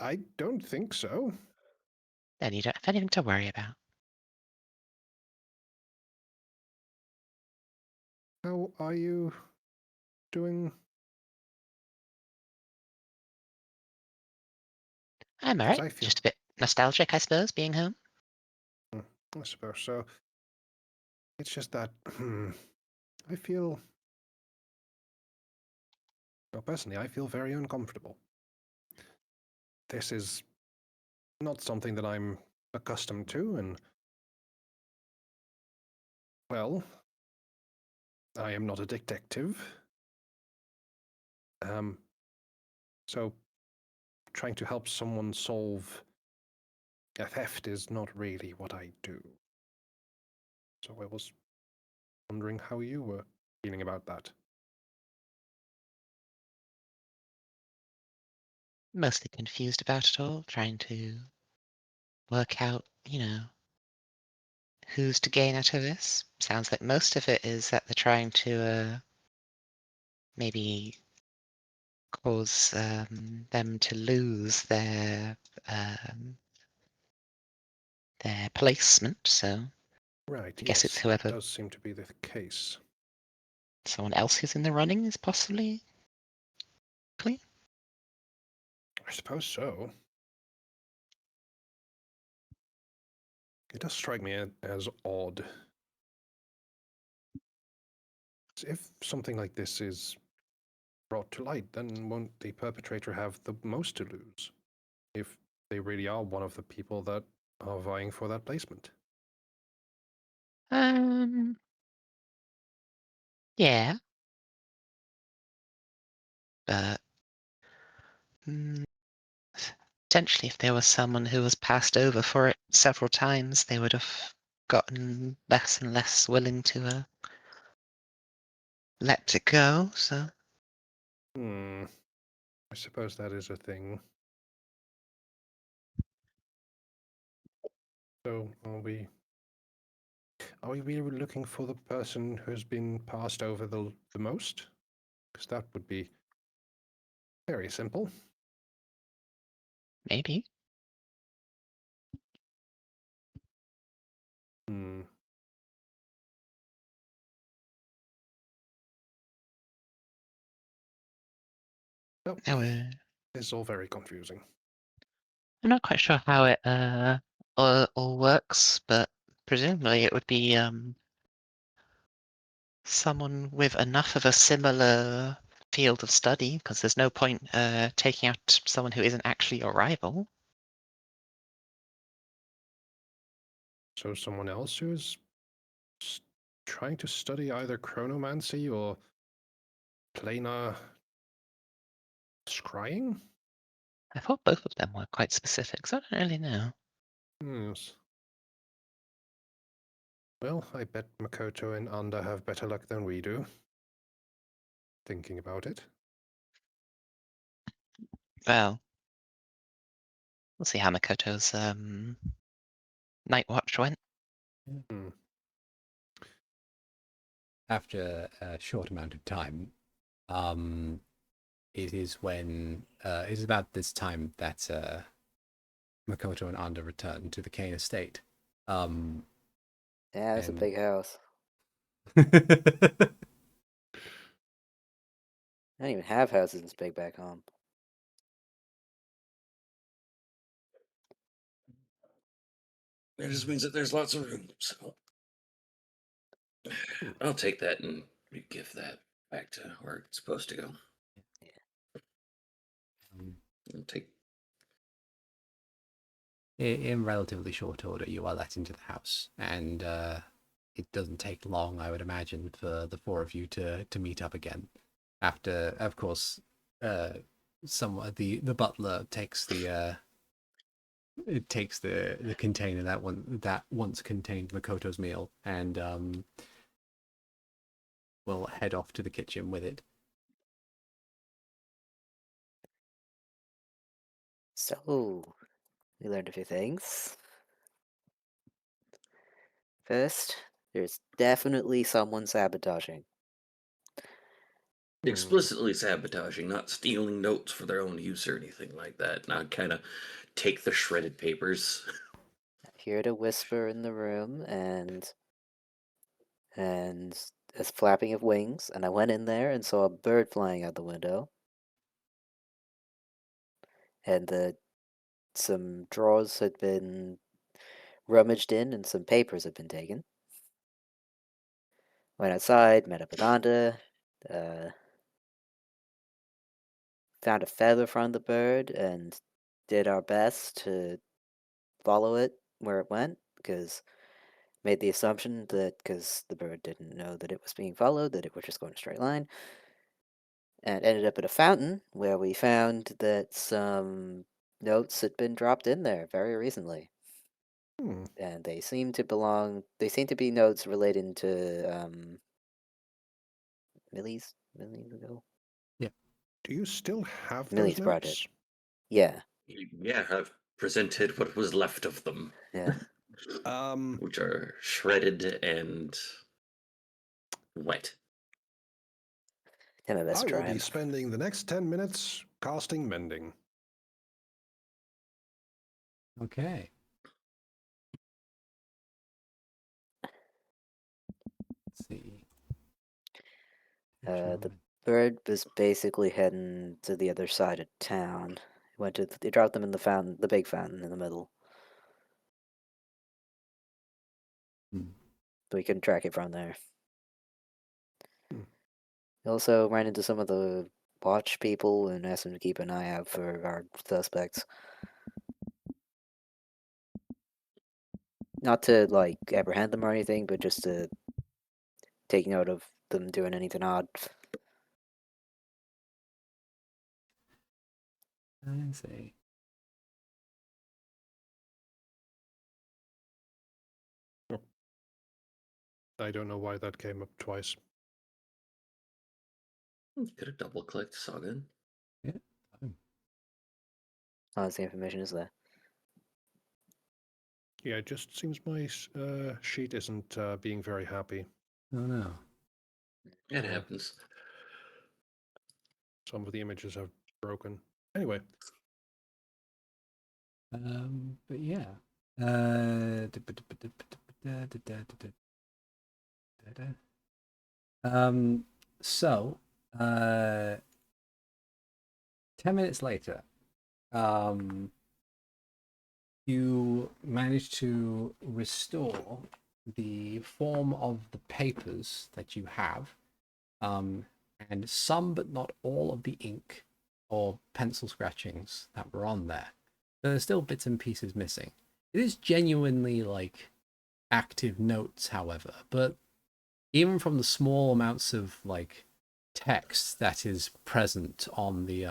I don't think so. Then you don't have anything to worry about. How are you doing? I'm 'Cause alright. I feel, Just a bit nostalgic, I suppose, being home. I suppose so. It's just that I feel, well, personally, I feel very uncomfortable. This is not something that I'm accustomed to, and well, I am not a detective. So trying to help someone solve a theft is not really what I do. So I was wondering how you were feeling about that. Mostly confused about it all, trying to work out, who's to gain out of this. Sounds like most of it is that they're trying to maybe cause them to lose their placement. So Right, I guess yes, it's that whoever does seem to be the case. someone else who's in the running is possibly clean. I suppose so. It does strike me as odd. If something like this is brought to light, then won't the perpetrator have the most to lose? If they really are one of the people that are vying for that placement. Yeah, but mm, potentially if there was someone who was passed over for it several times, they would have gotten less and less willing to let it go. So I suppose that is a thing. So are we really looking for the person who's been passed over the most? Because that would be very simple. maybe. Hmm. Oh, Now, this is all very confusing. I'm not quite sure how it all works, but presumably it would be someone with enough of a similar field of study, because there's no point taking out someone who isn't actually your rival. So someone else who's trying to study either chronomancy or planar scrying? I thought both of them were quite specific, so I don't really know. Yes. Well, I bet Makoto and Anda have better luck than we do. Thinking about it. Well, we'll see how Makoto's night watch went. Hmm. After a short amount of time, it is when it is about this time that Makoto and Anda return to the Kane estate. Yeah, it's a And big house. I don't even have houses this big back home. It just means that there's lots of room, so I'll take that and give that back to where it's supposed to go. I'll take. In relatively short order, you are let into the house, and it doesn't take long, I would imagine, for the four of you to meet up again. After, of course, the butler takes the container that once contained Makoto's meal, and will head off to the kitchen with it. So, we learned a few things. First, there's definitely someone sabotaging. Explicitly sabotaging, not stealing notes for their own use or anything like that. Not kind of take the shredded papers. I heard a whisper in the room and a flapping of wings, and I went in there and saw a bird flying out the window. And some drawers had been rummaged in and some papers had been taken. Went outside, met up with Anda, found a feather from the bird, and did our best to follow it where it went, because made the assumption that because the bird didn't know that it was being followed, that it would just go in a straight line, and ended up at a fountain where we found that some notes had been dropped in there very recently. And they seem to be notes relating to Millie's ago. Do you still have those Millie's project. notes? Yeah, Yeah, I've presented what was left of them, yeah. which are shredded and wet. Did my best I to will try be 'em. spending the next 10 minutes casting Mending. Okay. Let's see. The bird was basically heading to the other side of town. They dropped them in the fountain, the big fountain in the middle. Hmm. But we couldn't track it from there. Hmm. We also ran into some of the watch people and asked them to keep an eye out for our suspects. Not to like apprehend them or anything, but just to take note of them doing anything odd. I see. I don't know why that came up twice. Could have double clicked, Saga. Yeah. Fine. How much information is there? Yeah, it just seems my sheet isn't being very happy. Oh no. It Yeah. happens. Some of the images have broken. Anyway. But yeah. So, 10 minutes later, you manage to restore the form of the papers that you have, and some but not all of the ink or pencil scratchings that were on there. There's still bits and pieces missing. It is genuinely like active notes, however, but even from the small amounts of like text that is present on the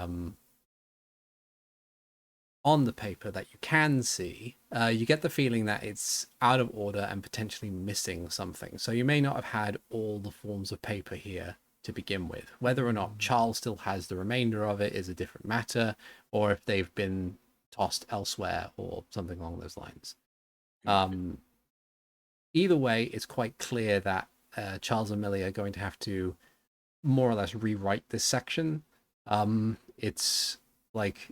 paper that you can see, you get the feeling that it's out of order and potentially missing something. So you may not have had all the forms of paper here to begin with. Whether or not Charles still has the remainder of it is a different matter, or if they've been tossed elsewhere or something along those lines. Either way, it's quite clear that Charles and Millie are going to have to more or less rewrite this section. It's like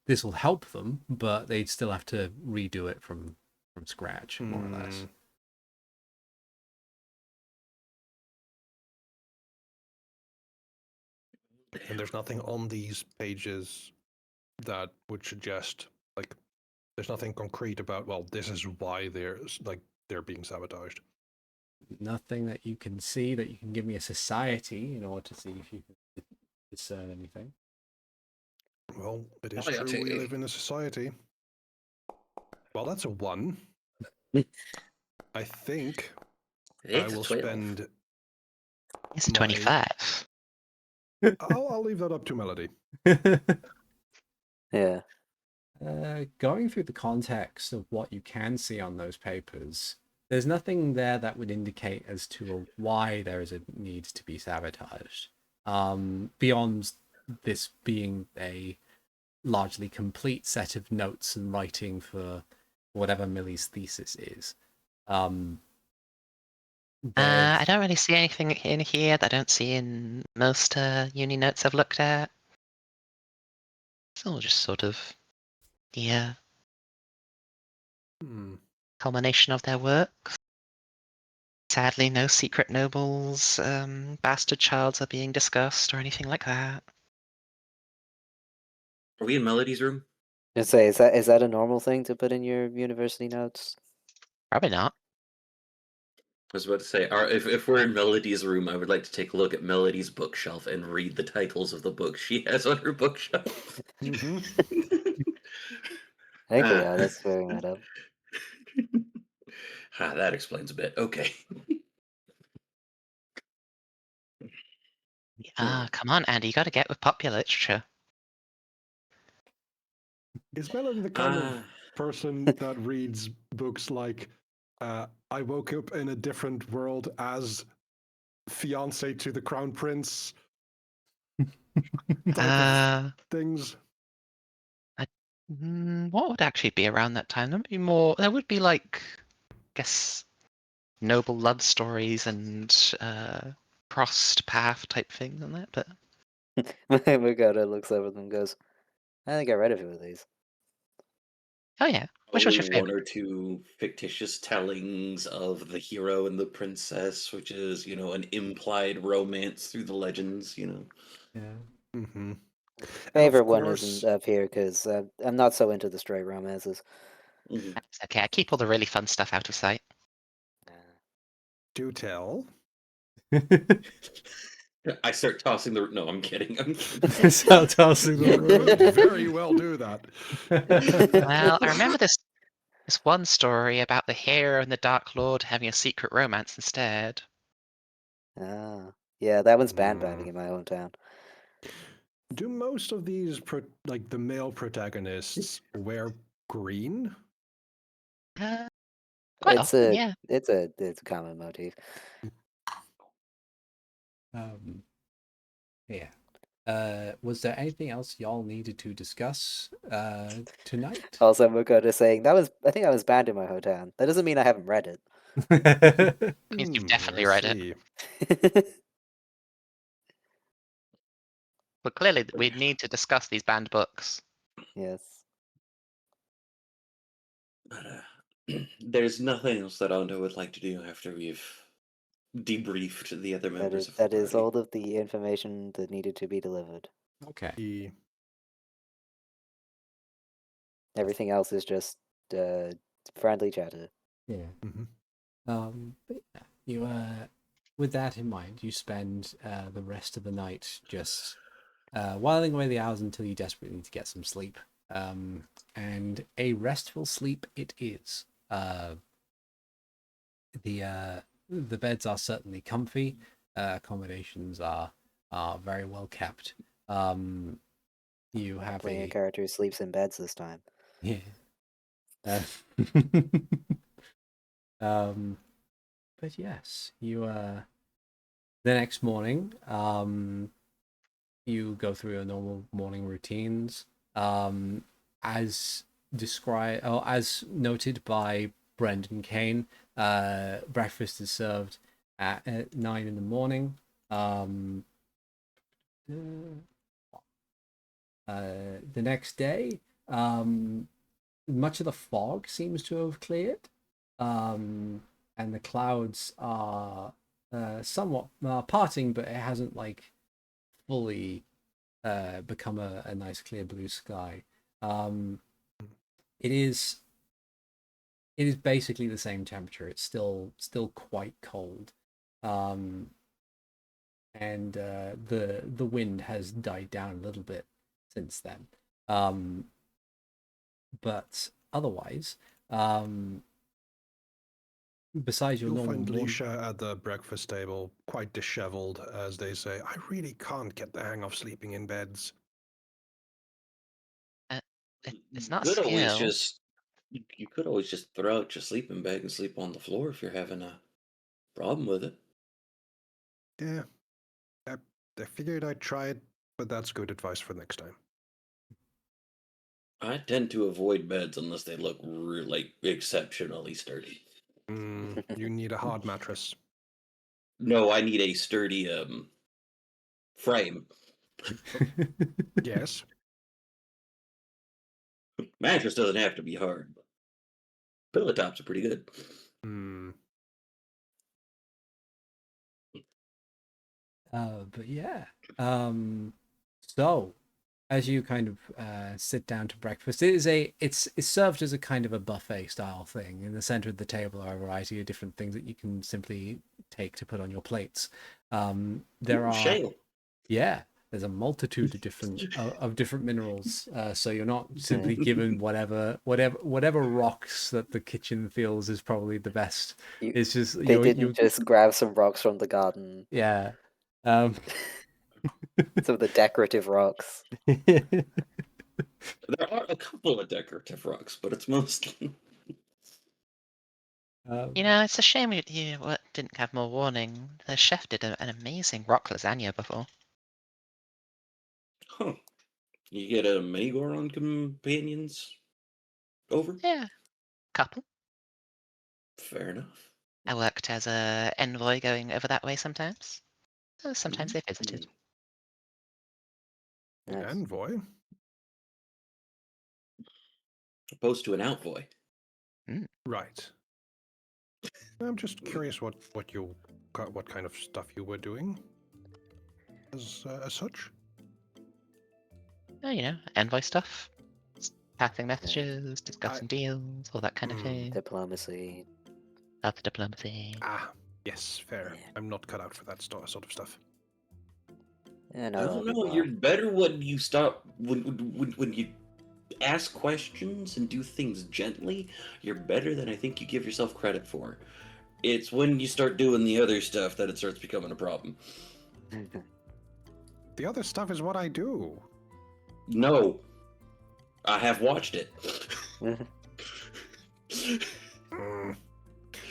this will help them, but they'd still have to redo it from scratch, more or less. And there's nothing on these pages that would suggest, like, there's nothing concrete about, well, this is why they're being sabotaged. Nothing that you can see that you can give me a society in order to see if you can discern anything. Well, it is Oh, yeah, true we okay. live in a society. Well, that's a 1. I think I It's a will 12. spend. It's a My- 25. I'll leave that up to Melody. Yeah. Going through the context of what you can see on those papers, there's nothing there that would indicate as to why there is a need to be sabotaged. Beyond this being a largely complete set of notes and writing for whatever Millie's thesis is. I don't really see anything in here that I don't see in most uni notes I've looked at. It's all just sort of, yeah, culmination of their works. Sadly, no secret nobles, bastard childs are being discussed or anything like that. Are we in Melody's room? I'd say, is that a normal thing to put in your university notes? Probably not. I was about to say, if we're in Melody's room, I would like to take a look at Melody's bookshelf and read the titles of the books she has on her bookshelf. Mm-hmm. I think we are. That's clearing that up. That explains a bit. Okay. Come on, Andy, you gotta get with popular literature. Is Melody the kind of person that reads books like I woke up in a different world as fiance to the crown prince type of things? What would actually be around that time? There would be more. There would be like, I guess, noble love stories and crossed path type things and that. But Makoto looks over them and goes, I think I read a few of these. oh yeah, which was Only your one favorite? or two fictitious tellings of the hero and the princess, which is, an implied romance through the legends, Yeah. Mm-hmm. Favorite one isn't up here because I'm not so into the straight romances. Mhm. That's okay. I keep all the really fun stuff out of sight. Do tell. I start tossing the. No, I'm kidding. I'm kidding. So tossing You the could very well do that. Well, I remember this one story about the hero and the Dark Lord having a secret romance instead. Yeah, that one's banned by me in my hometown. Do most of these, like the male protagonists, wear green? Quite It's often, a yeah. it's a common motif. Yeah. Was there anything else y'all needed to discuss tonight? Also, Makoto saying I think that was banned in my hometown. That doesn't mean I haven't read it. Means you've definitely I read see. it. But clearly, we need to discuss these banned books. Yes. But, there's nothing else that Ando would like to do after we've debriefed the other members of the That is party. all of the information that needed to be delivered. Okay. Everything else is just friendly chatter. Yeah. Mm-hmm. But yeah, you with that in mind, you spend the rest of the night just whiling away the hours until you desperately need to get some sleep. And a restful sleep it is. The beds are certainly comfy. Accommodations are very well kept. You have Playing a a character who sleeps in beds this time. yeah. But yes, you the next morning, you go through your normal morning routines. As described, or as noted by Brendan Kane, breakfast is served at 9 in the morning. The next day, much of the fog seems to have cleared, and the clouds are somewhat parting, but it hasn't like fully become a nice clear blue sky. It is basically the same temperature. It's still quite cold, and the wind has died down a little bit since then. But otherwise, besides your You'll normal find morning, Leisha at the breakfast table, quite disheveled, as they say, I really can't get the hang of sleeping in beds. It's not Could always skill. just you could always just throw out your sleeping bag and sleep on the floor if you're having a problem with it. Yeah, I figured I'd try it, but that's good advice for next time. I tend to avoid beds unless they look like exceptionally sturdy. You need a hard mattress. No, I need a sturdy frame. Yes. Mattress doesn't have to be hard, but pillow tops are pretty good. But yeah. So as you kind of sit down to breakfast, it's served as a kind of a buffet style thing. In the center of the table are a variety of different things that you can simply take to put on your plates. There are shale. Yeah, there's a multitude of different minerals. So you're not simply given whatever rocks that the kitchen feels is probably the best. It's just They didn't just grab some rocks from the garden. Yeah. Some of the decorative rocks. There are a couple of decorative rocks, but it's mostly. It's a shame you didn't have more warning. The chef did an amazing rock lasagna before. Huh. You get a mini Goron companions over? Yeah, couple. Fair enough. I worked as a envoy going over that way sometimes. So sometimes they visited. An Nice. envoy? Opposed to an outvoy. Right. I'm just curious what kind of stuff you were doing as such. Oh, envoy stuff. Passing messages, discussing deals, all that kind of thing. Diplomacy. Lots of diplomacy. Ah, yes, fair. Yeah. I'm not cut out for that sort of stuff. Yeah, I no, don't know. You're better when you stop when you ask questions and do things gently. You're better than I think you give yourself credit for. It's when you start doing the other stuff that it starts becoming a problem. The other stuff is what I do. No, I have watched it. Mm,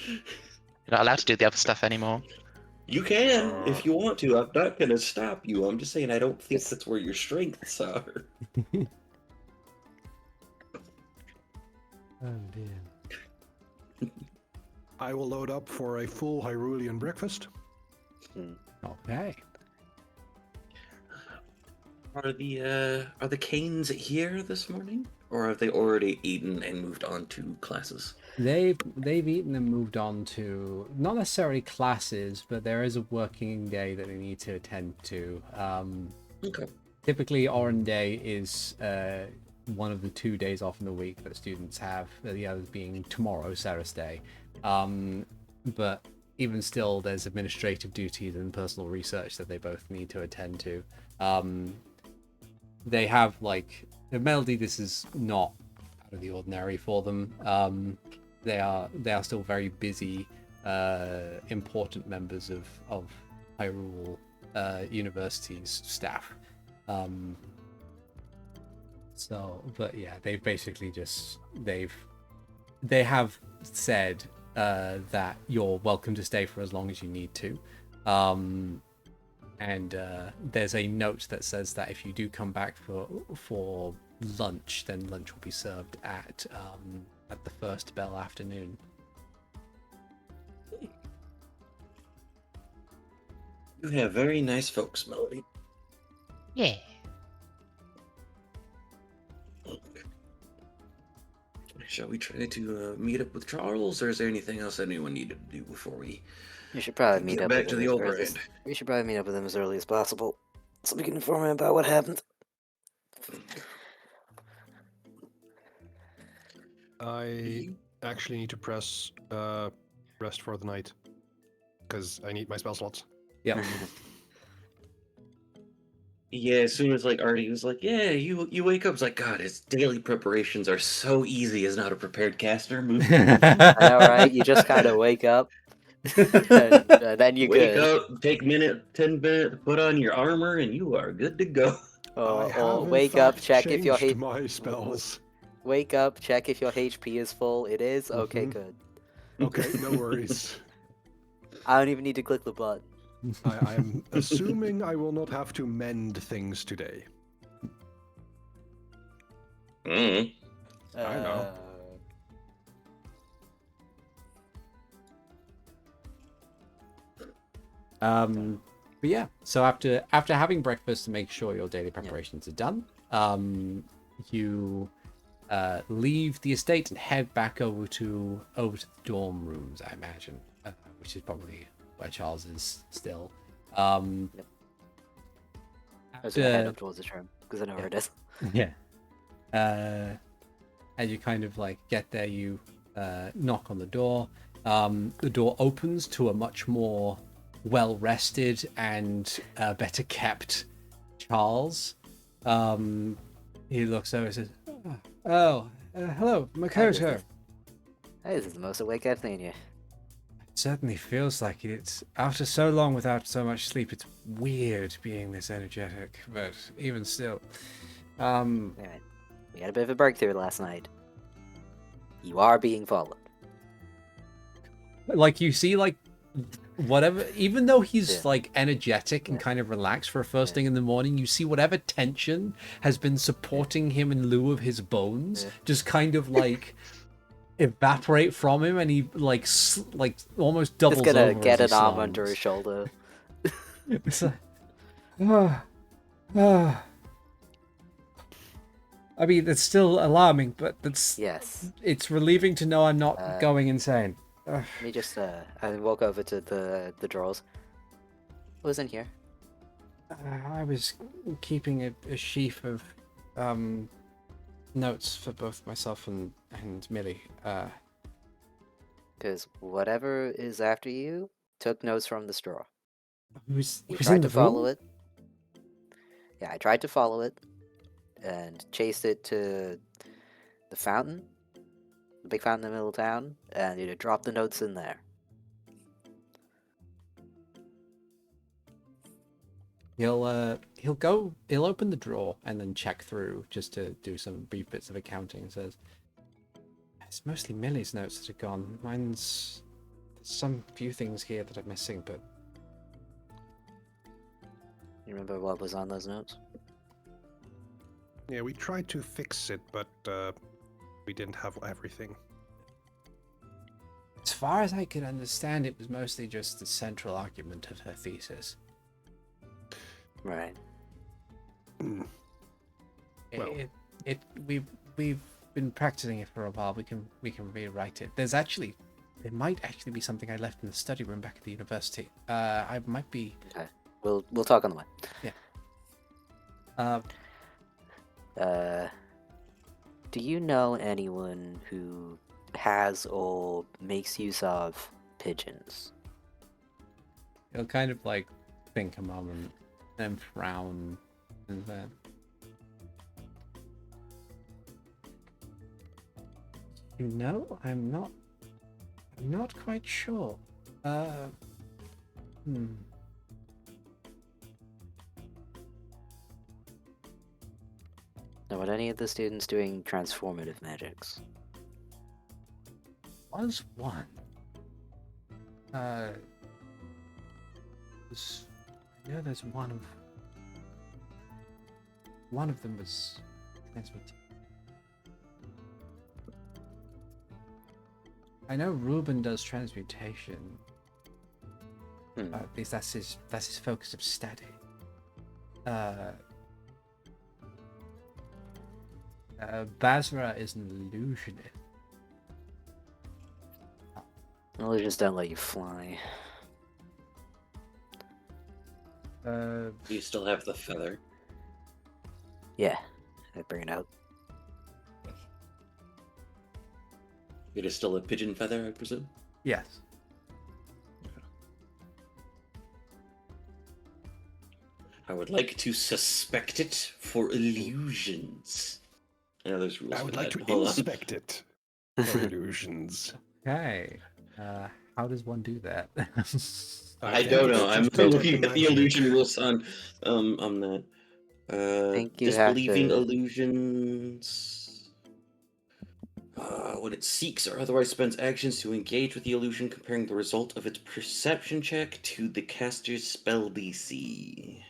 You're not allowed to do the other stuff anymore. You can if you want to. I'm not going to stop you. I'm just saying I don't think It's- that's where your strengths are. Oh dear. I will load up for a full Hyrulean breakfast. Okay. Are the Canes here this morning, or have they already eaten and moved on to classes? They've eaten and moved on to not necessarily classes, but there is a working day that they need to attend to. Okay. Typically, Oran Day is one of the 2 days off in the week that students have, the others being tomorrow, Sarah's Day. But even still, there's administrative duties and personal research that they both need to attend to. They have, like, admittedly, this is not out of the ordinary for them. They are still very busy, important members of Hyrule University's staff. But yeah, they've basically they have said that you're welcome to stay for as long as you need to. And there's a note that says that if you do come back for lunch, then lunch will be served at the first bell afternoon. You have very nice folks, Melody. Yeah. Shall we try to meet up with Charles, or is there anything else anyone needed to do before we We should probably meet get up back with to them the as old early brand? We should probably meet up with them as early as possible. so we can inform him about what happened. I actually need to press rest for the night because I need my spell slots. Yep. Yeah, as soon as like Artie was like, "Yeah, you wake up," it's like, God, his daily preparations are so easy as not a prepared caster. I know, right? You just kind of wake up, and then you're Wake good. up, take 10 minutes, put on your armor, and you are good to go. I have Or in wake up, fact check if your changed my spells. Wake up, check if your HP is full. It is? Okay, Mhm. good. Okay, no worries. I don't even need to click the button. I'm assuming I will not have to mend things today. Mm. I know. But yeah, so after having breakfast to make sure your daily preparations are done, you leave the estate and head back over to the dorm rooms, I imagine, which is probably where Charles is still. I was gonna head up towards the room because I know where it is. Yeah. As you kind of like get there, you knock on the door. The door opens to a much more well-rested and better kept Charles. He looks over and says, "Oh, hello, Makoto." Hey, this is the most awake I've seen you. It certainly feels like it. It's after so long without so much sleep. It's weird being this energetic, but even still, Alright. We had a bit of a breakthrough last night. You are being followed. like you see, like whatever. Even though he's Yeah. like energetic and kind of relaxed for a first thing in the morning, you see whatever tension has been supporting him in lieu of his bones just kind of like evaporate from him, and he like almost doubles Just gonna over get as an he arm under slumps. his shoulder. It's like, ah. I mean, it's still alarming, but Yes. it's relieving to know I'm not going insane. Let me just I walk over to the drawers. What was in here? I was keeping a sheaf of notes for both myself and Millie. Because whatever is after you took notes from the straw. He was We in tried the to follow room? it. Yeah, I tried to follow it and chased it to the fountain, the big fountain in the middle of town, and it dropped the notes in there. He'll open the drawer and then check through just to do some brief bits of accounting. And says, "It's mostly Millie's notes that are gone. Mine's some few things here that are missing, but." You remember what was on those notes? Yeah, we tried to fix it, but we didn't have everything. As far as I could understand, it was mostly just the central argument of her thesis. Right. Mm. Well. We've been practicing it for a while. We can rewrite it. There might actually be something I left in the study room back at the university. I might be. Okay. We'll talk on the way. Yeah. Do you know anyone who has or makes use of pigeons? He'll kind of like think a moment, then frown, and then. You know, I'm not quite sure. Now, are any of the students doing transformative magics? Was one. I know there's one of them was transmutation. I know Ruben does transmutation. At least that's his focus of study. Basra is an illusionist. Well, they just don't let you fly. Uh, Do you still have the feather? Yeah, I bring it out. It is still a pigeon feather, I presume? yes. I would like to suspect it for illusions. I know there's rules I for would like that. to Hold on. inspect it for illusions. Okay. How does one do that? I think don't it's know. I'm just detect looking the at the magic. illusion rules on that. think you have Disbelieving to- illusions. When it seeks or otherwise spends actions to engage with the illusion, comparing the result of its perception check to the caster's spell DC.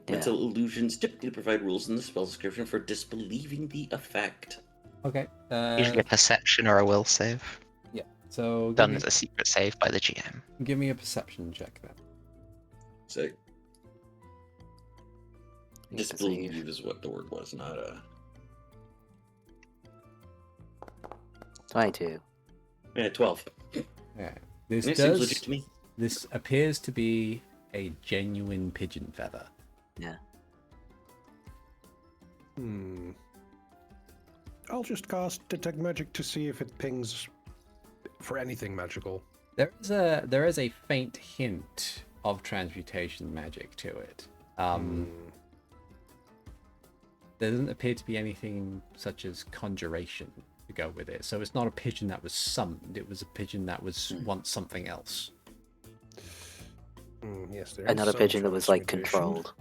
Yeah. Mental illusions typically provide rules in the spell description for disbelieving the effect. Okay. Usually a perception or a will save. Yeah. So Done as a secret save by the GM. give me a perception check then. So, Need to save. disbelieve is what the word was, not a. 22. Yeah, 12. Yeah. This And it seems legit does. to me. This appears to be a genuine pigeon feather. Yeah. I'll just cast Detect Magic to see if it pings for anything magical. There is a faint hint of transmutation magic to it. There doesn't appear to be anything such as conjuration to go with it. So it's not a pigeon that was summoned. It was a pigeon that was once something else. Yes, there is Another some pigeon that was like transmutation. controlled.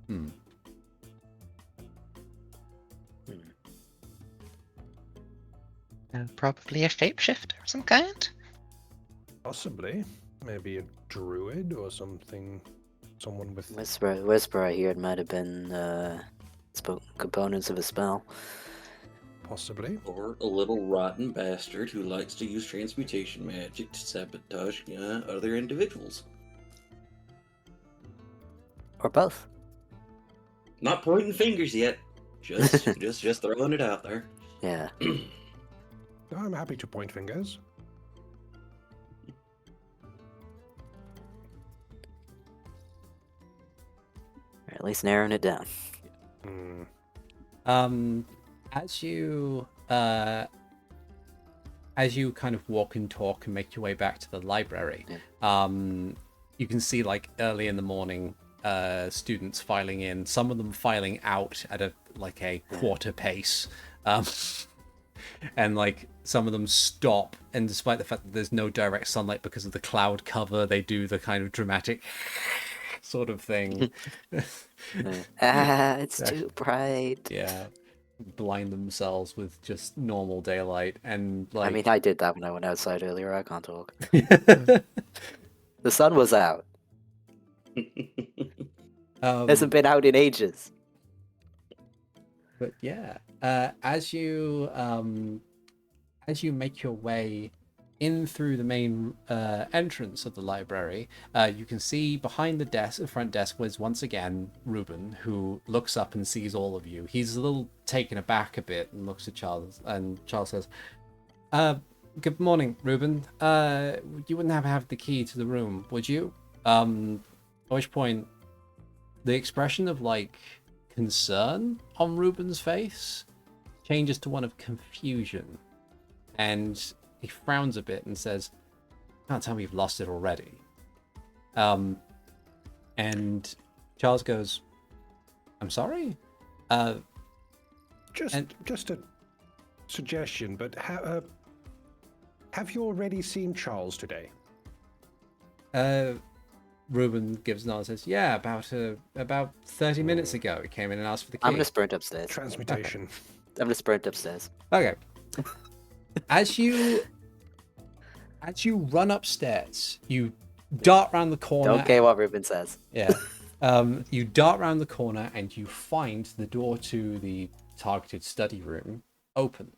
Hmm. Probably a shapeshifter of some kind. Possibly. Maybe a druid or something. Someone with. Whisper, I hear it might have been components of a spell. Possibly. Or a little rotten bastard who likes to use transmutation magic to sabotage other individuals. Or both. Not pointing fingers yet. Just just throwing it out there. Yeah. I'm happy to point fingers. Or at least narrowing it down. As you kind of walk and talk and make your way back to the library, you can see like early in the morning students filing in, some of them filing out at a quarter pace, and like some of them stop, and despite the fact that there's no direct sunlight because of the cloud cover, they do the kind of dramatic sort of thing. It's too bright. Yeah, blind themselves with just normal daylight. And like, I mean, I did that when I went outside earlier. I can't talk. The sun was out. Hasn't been out in ages. But yeah, as you make your way in through the main entrance of the library, you can see behind the front desk was once again Reuben, who looks up and sees all of you. He's a little taken aback a bit and looks at Charles, and Charles says, "Good morning, Reuben. You wouldn't have the key to the room, would you?" At which point, the expression of like concern on Reuben's face changes to one of confusion, and he frowns a bit and says, "Can't tell me you've lost it already." And Charles goes, "I'm sorry." Just a suggestion, but have you already seen Charles today? Reuben gives a nod and says, "Yeah, about 30 minutes ago, he came in and asked for the key." I'm gonna sprint upstairs. Transmutation. I'm gonna sprint upstairs. Okay. As you run upstairs, you dart round the corner. Don't care what Ruben says. Yeah. You dart round the corner and you find the door to the targeted study room open.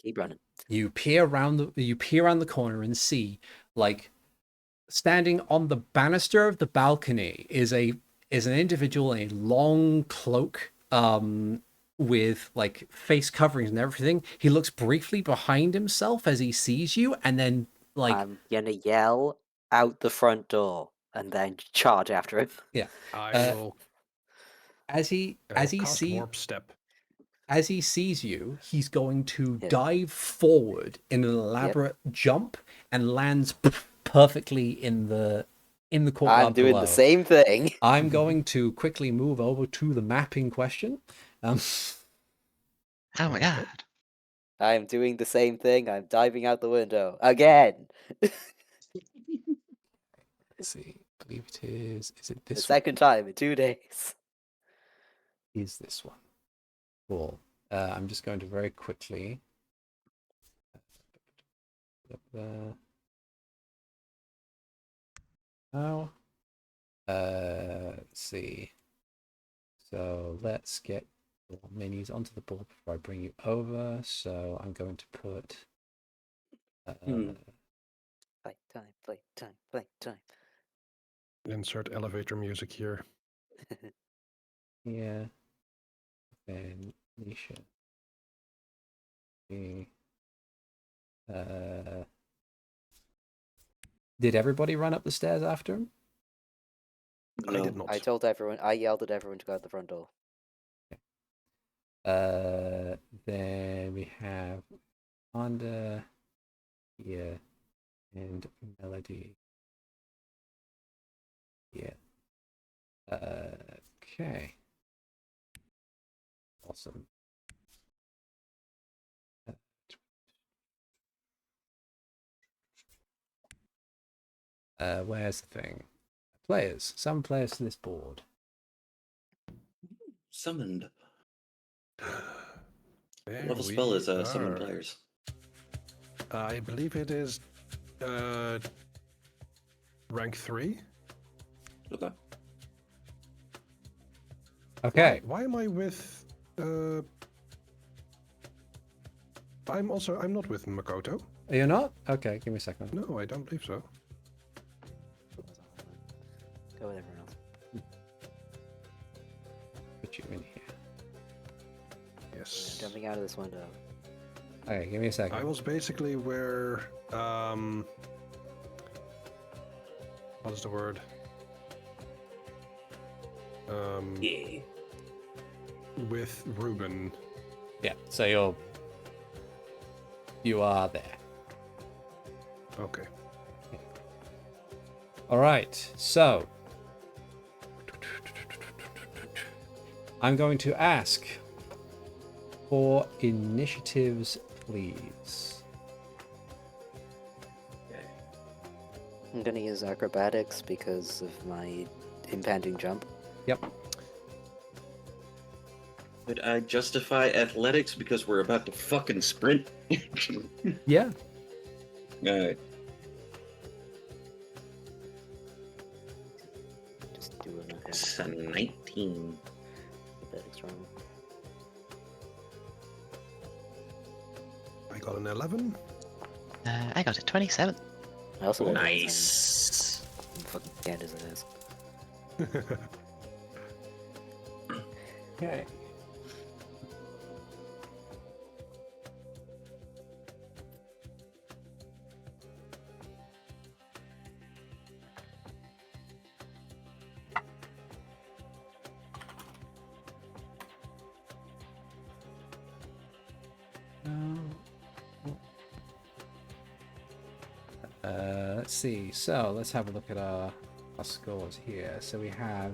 Keep running. You peer around the corner and see, like, standing on the banister of the balcony is an individual in a long cloak, with like face coverings and everything. He looks briefly behind himself as he sees you, and then like I'm gonna yell out the front door. and then charge after him. I will As he cast sees warp step. as he sees you, he's going to Yeah. dive forward in an elaborate jump and lands perfectly in the courtyard I'm doing below. the same thing. I'm going to quickly move over to the map in question. Oh my Okay. god. I'm doing the same thing. I'm diving out the window again. Let's see. I believe it is. Is it The this second time in 2 days. one? Is this one? Cool. I'm just going to very quickly. Up there. Oh. Let's see. So let's get the minis onto the board before I bring you over. So I'm going to put. Play time, play time, play time. Insert elevator music here. Yeah. Then Nisha. Did everybody run up the stairs after him? I did not. I told everyone, I yelled at everyone to go out the front door. Then we have Honda here and Melody. Yeah. Okay. Awesome. Where's the thing? Players. Some players to this board. Summoned. There What level spell is we summon are. players? I believe it is rank 3. Okay. Okay. Why am I with? I'm not with Makoto. You're not? Okay, give me a second. No, I don't believe so. Go with everyone else. Put you in here. Yes. Jumping out of this window. Okay, give me a second. I was basically where what is the word? Yeah. With Ruben. Yeah, so you are there. Okay. All right, so I'm going to ask for initiatives, please. I'm gonna use acrobatics because of my impending jump. Yep. Would I justify athletics because we're about to fucking sprint? Yeah. Alright. Just do an It's a 19. acrobatics roll. I got an 11. I got a 27. I also got a Nice. I'm fucking dead as it is. Okay. Let's see. So let's have a look at our scores here. So we have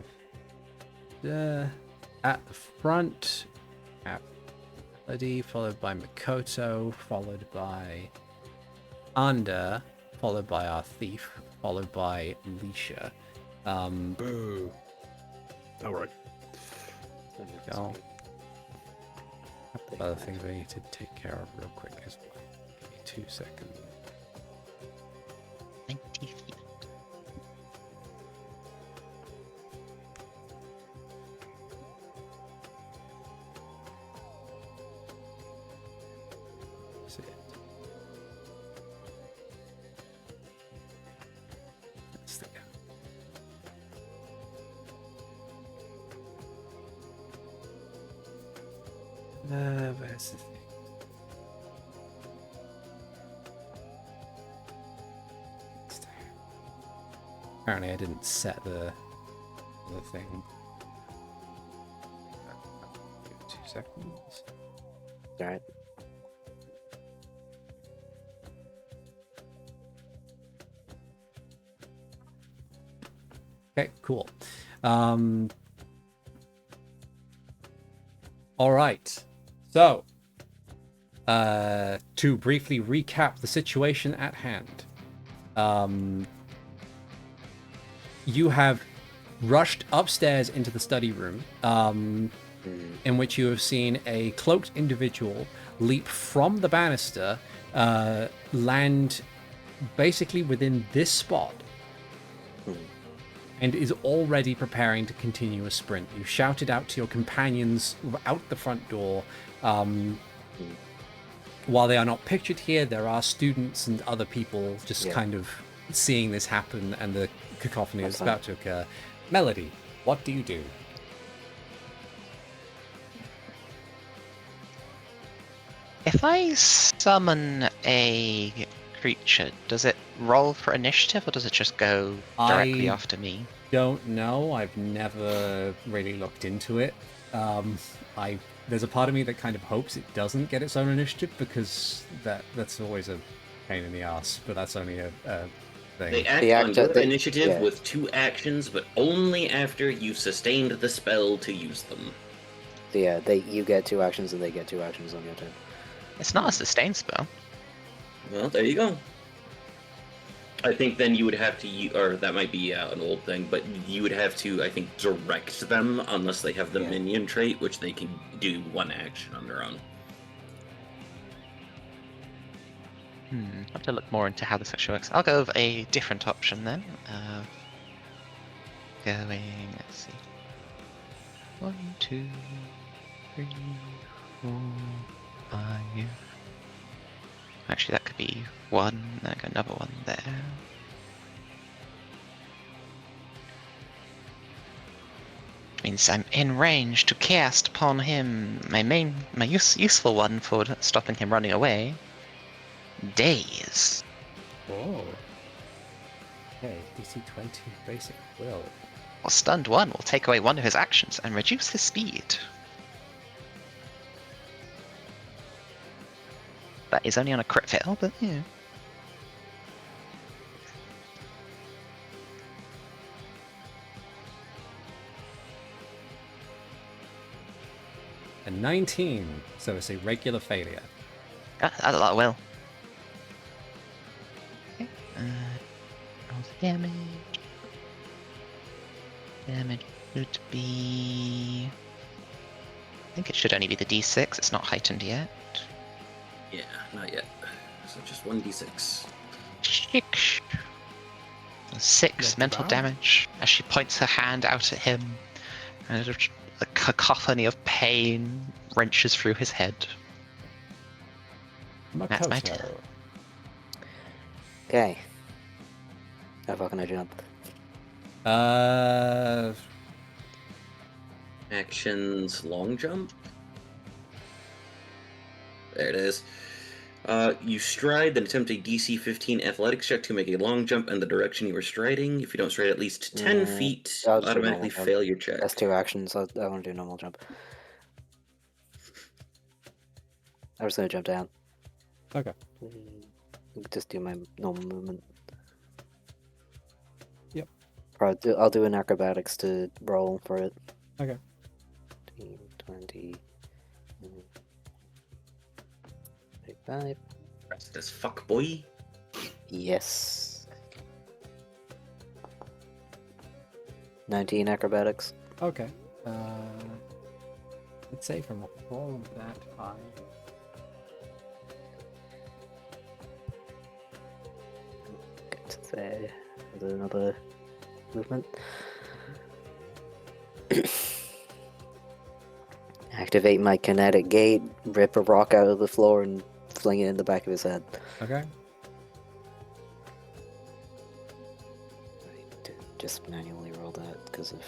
at the front, at Melody, followed by Makoto, followed by Anda, followed by our thief, followed by Lisha. Boo. All right. So good. Go. A couple other things I need to take care of real quick as well. Give me 2 seconds. 90 feet. That's it. That's the where's the thing? It's there. Apparently I didn't set the thing. 2 seconds. Alright. Okay, cool. All right. So, to briefly recap the situation at hand, you have rushed upstairs into the study room, in which you have seen a cloaked individual leap from the banister, land basically within this spot, and is already preparing to continue a sprint. You shouted out to your companions out the front door. While they are not pictured here, there are students and other people just kind of seeing this happen, and the cacophony is about to occur. Melody, what do you do? If I summon a creature, does it roll for initiative or does it just go directly after me? Don't know. I've never really looked into it. There's a part of me that kind of hopes it doesn't get its own initiative, because that's always a pain in the ass. But that's only a thing. They act on your initiative with 2 actions, but only after you've sustained the spell to use them. Yeah, you get 2 actions and they get 2 actions on your turn. It's not a sustained spell. Well, there you go. I think then you would have to, or that might be an old thing, but you would have to, I think, direct them unless they have the minion trait, which they can do 1 action on their own. I'll have to look more into how this actually works. I'll go with a different option then. Let's see. 1, 2, 3, 4, 5. Actually, that could be 1, then I go another 1 there. Which means I'm in range to cast upon him my useful one for stopping him running away. Daze. Whoa. Okay, DC 20 basic will. Well, stunned 1 will take away 1 of his actions and reduce his speed. That is only on a crit fail, but yeah. A 19, so it's a regular failure. That's a lot of will. Okay. Roll the damage. Damage should be... I think it should only be the d6, it's not heightened yet. Yeah, not yet. So just 1d6. 6 mental damage as she points her hand out at him, and a cacophony of pain wrenches through his head. That's my turn. Okay. How far can I jump? Actions, long jump. There it is. You stride, then attempt a DC 15 athletics check to make a long jump in the direction you are striding. If you don't stride at least 10 feet, automatically fail your check. That's 2 actions. I want to do a normal jump. I'm just going to jump down. Okay. Just do my normal movement. Yep. I'll do an acrobatics to roll for it. Okay. 20... 35. Rest as fuck, boy. Yes. 19 acrobatics. Okay. Let's say from a fall that high. Get to there. Do another movement. Activate my kinetic gate, rip a rock out of the floor, and fling it in the back of his head. Okay. I just manually roll that because of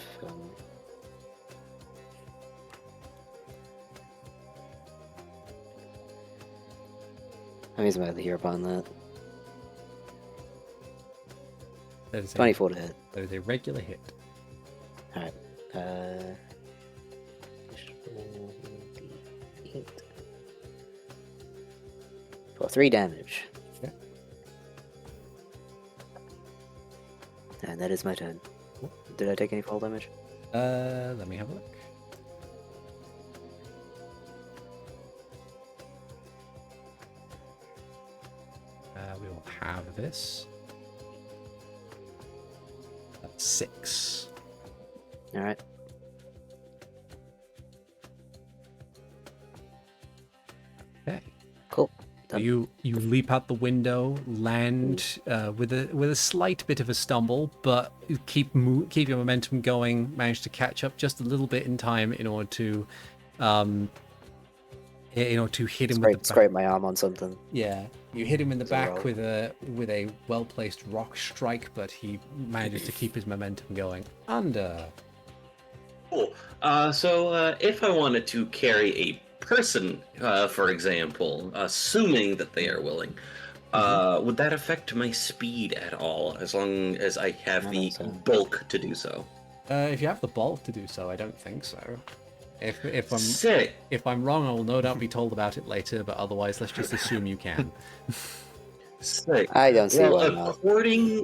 I'm using my other hero upon that. That is 24 to hit. That is a regular hit. Alright. Visual D8. For 3 damage. Okay. And that is my turn. Cool. Did I take any fall damage? Let me have a look. We will have this. That's 6. Alright. Okay. Cool. So Done. you leap out the window, land with a slight bit of a stumble, but you keep your momentum going. Manage to catch up just a little bit in time in order to hit him with the back. Scrape my arm on something. Yeah, you hit him in the It's a back roll. with a well placed rock strike, but he manages to keep his momentum going. Under. Cool. So if I wanted to carry a person, for example, assuming that they are willing, would that affect my speed at all, as long as I have I the don't think so. bulk to do so? If you have the bulk to do so, I don't think so. If Sick. I'm wrong, I will no doubt be told about it later. But otherwise, let's just assume you can. Sick. I don't see Well, why not.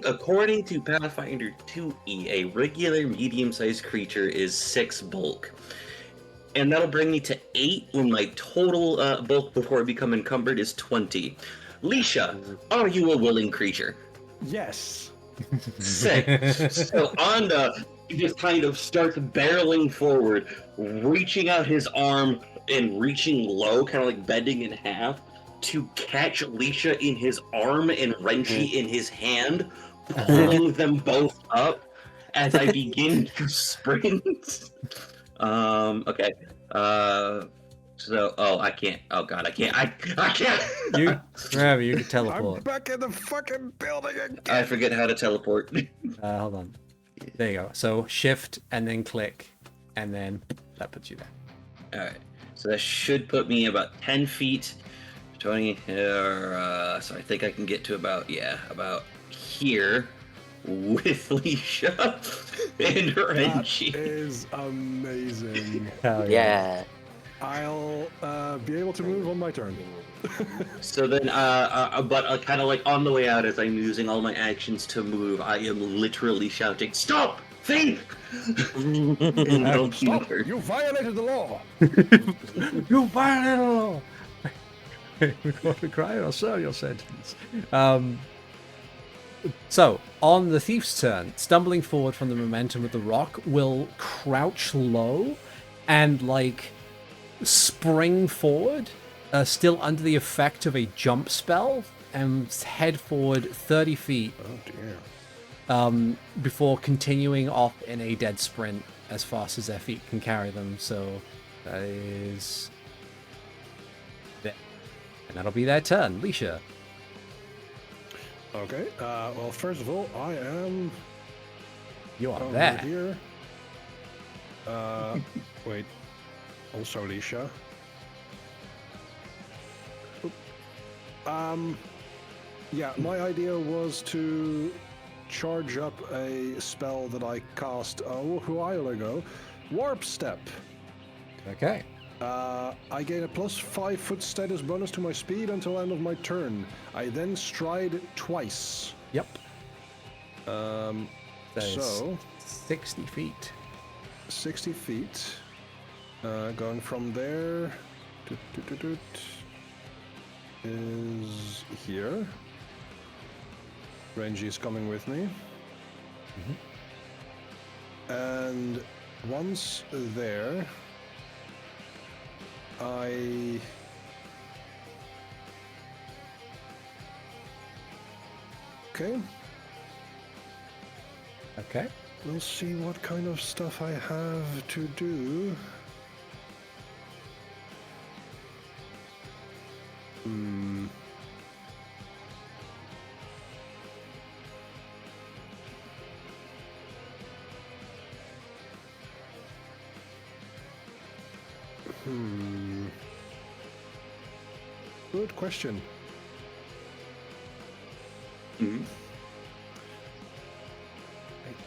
according to Pathfinder 2e, a regular medium-sized creature is 6 bulk. And that'll bring me to 8 when my total bulk before I become encumbered is 20. Lisha, are you a willing creature? Yes. Sick. So Anda just kind of starts barreling forward, reaching out his arm and reaching low, kind of like bending in half, to catch Lisha in his arm and Renji in his hand, pulling them both up as I begin to sprint. Okay. I can't. Oh god, I can't. I can't. You remember you can I'm teleport. back in the fucking building again. I forget how to teleport. Hold on. There you go. So shift and then click, and then that puts you there. Alright, so that should put me about 10 feet. 20, so I think I can get to about here with Lisha and That Renji. is amazing. Hell Yeah. I'll be able to move on my turn. So then, but kind of like on the way out as I'm using all my actions to move, I am literally shouting, "Stop! Thief!" Stop! You violated the law! You violated the law. We're going to cry or serve your sentence. So, on the thief's turn, stumbling forward from the momentum of the rock will crouch low and, like, spring forward, still under the effect of a jump spell, and head forward 30 feet Oh dear. before continuing off in a dead sprint as fast as their feet can carry them. So, that is... there. And that'll be their turn. Lisha. Okay, well, first of all, I am You are over there. here. Wait. Also, Lisha. Oop. Yeah, my idea was to charge up a spell that I cast a while ago. Warp Step. Okay. I gain a +5 foot status bonus to my speed until end of my turn. I then stride twice. Yep. That That is so 60 feet. 60 feet. Going from there is here. Renji is coming with me. And once there, Okay, Okay. we'll see what kind of stuff I have to do. Good question. Mhm.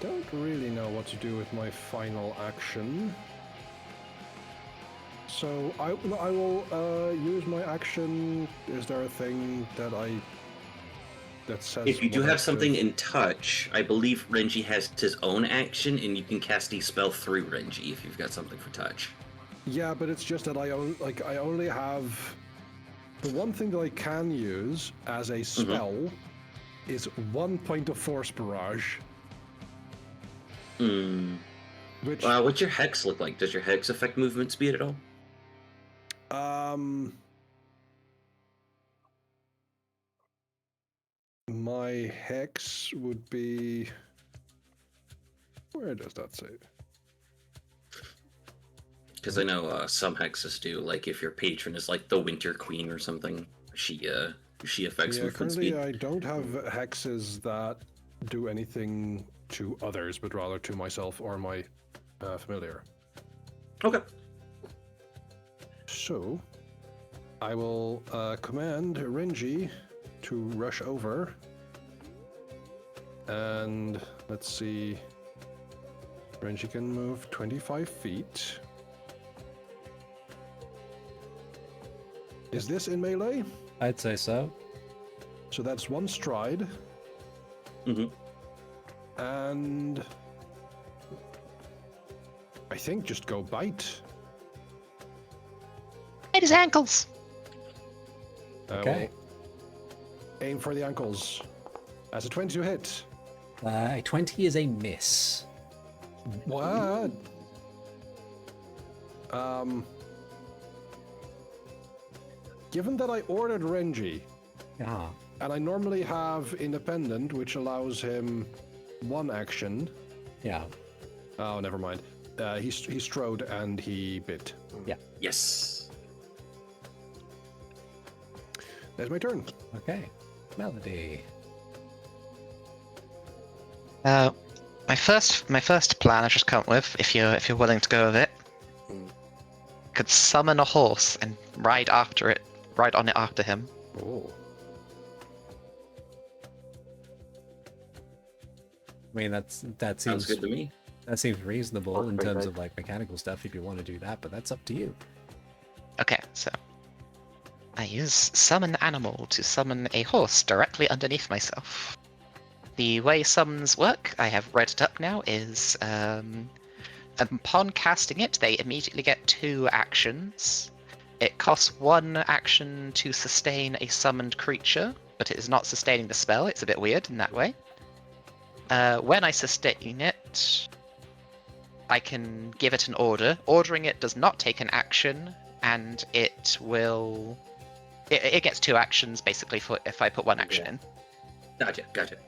don't really know what to do with my final action. So I will use my action. Is there a thing that says? If you do what I have something should- in touch, I believe Renji has his own action, and you can cast a spell through Renji if you've got something for touch. Yeah, but it's just that I only have the one thing that I can use as a spell is 1 point of Force Barrage. Hmm. Which What's your hex look like? Does your hex affect movement speed at all? My hex would be. Where does that say? Because I know some hexes do. Like if your patron is like the Winter Queen or something, she affects Yeah, movement currently speed. I don't have hexes that do anything to others, but rather to myself or my familiar. Okay. So, I will command Renji to rush over. And let's see. Renji can move 25 feet. Is this in melee? I'd say so. So that's one stride. Mm-hmm. And I think just go bite. Hit his ankles. Okay. We'll aim for the ankles. That's a 22 hit. A 20 is a miss. What? Given that I ordered Renji, Yeah. and I normally have Independent, which allows him one action. Yeah. Oh, never mind. He strode and he bit. Yes. That's my turn. Okay. Melody. My first plan I just come up with, if you're willing to go with it, could summon a horse and ride on it after him. Oh. I mean, that Sounds seems good to me. that seems reasonable Looks in pretty terms good. of like mechanical stuff if you want to do that, but that's up to you. Okay, so I use summon animal to summon a horse directly underneath myself. The way summons work, I have read it up now, is upon casting it, they immediately get 2 actions. It costs 1 action to sustain a summoned creature, but it is not sustaining the spell. It's a bit weird in that way. When I sustain it, I can give it an order. Ordering it does not take an action, and it will. It gets 2 actions basically for if I put 1 action Gotcha. in.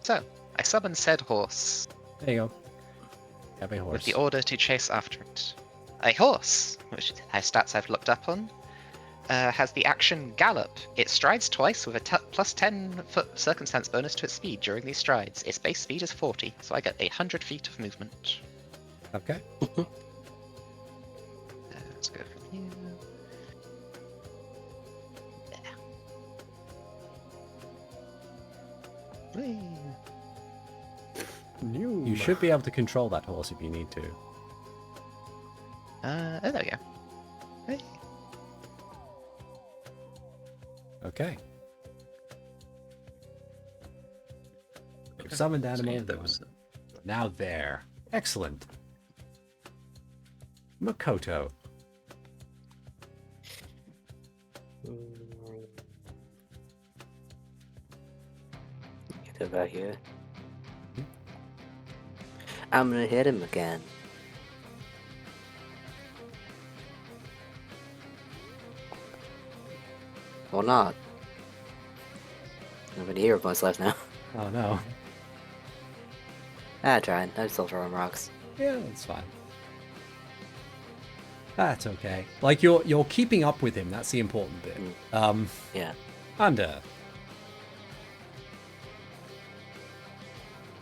So I summon said horse There you go. Have a horse. with the order to chase after it. A horse, which has stats I've looked up on, has the action Gallop. It strides twice with a plus 10 foot circumstance bonus to its speed during these strides. Its base speed is 40, so I get 100 feet of movement. Okay. Let's go from here. There. Whee! New. You should be able to control that horse if you need to. Oh, there we go. Hey. Okay. You've summoned So, animal. yeah, that was Now there. Excellent. Makoto. Get over here. I'm gonna hit him again. Or not. I have any hero points left now. Oh no. I tried. I'm still throwing rocks. Yeah, that's fine. That's okay. Like you're keeping up with him. That's the important bit. Yeah. Under.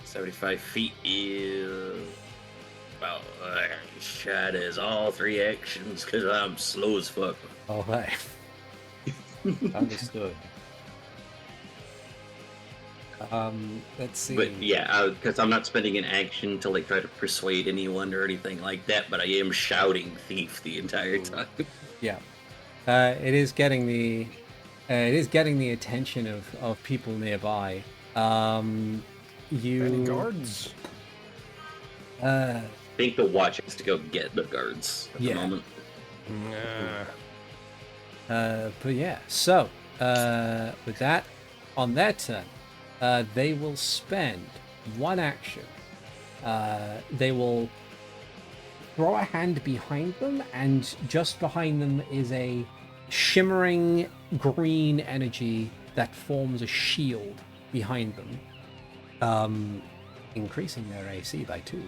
75 feet is. Well, shot is all 3 actions because I'm slow as fuck. All right. Understood. Let's see. But yeah, because I'm not spending an action to like try to persuade anyone or anything like that. But I am shouting "thief" the entire time. Yeah, it is getting the attention of people nearby. Any You guards? I think the watch has to go get the guards at Yeah. the moment. Nah. But yeah, so with that, on their turn, they will spend one action. They will throw a hand behind them, and just behind them is a shimmering green energy that forms a shield behind them, increasing their AC by 2.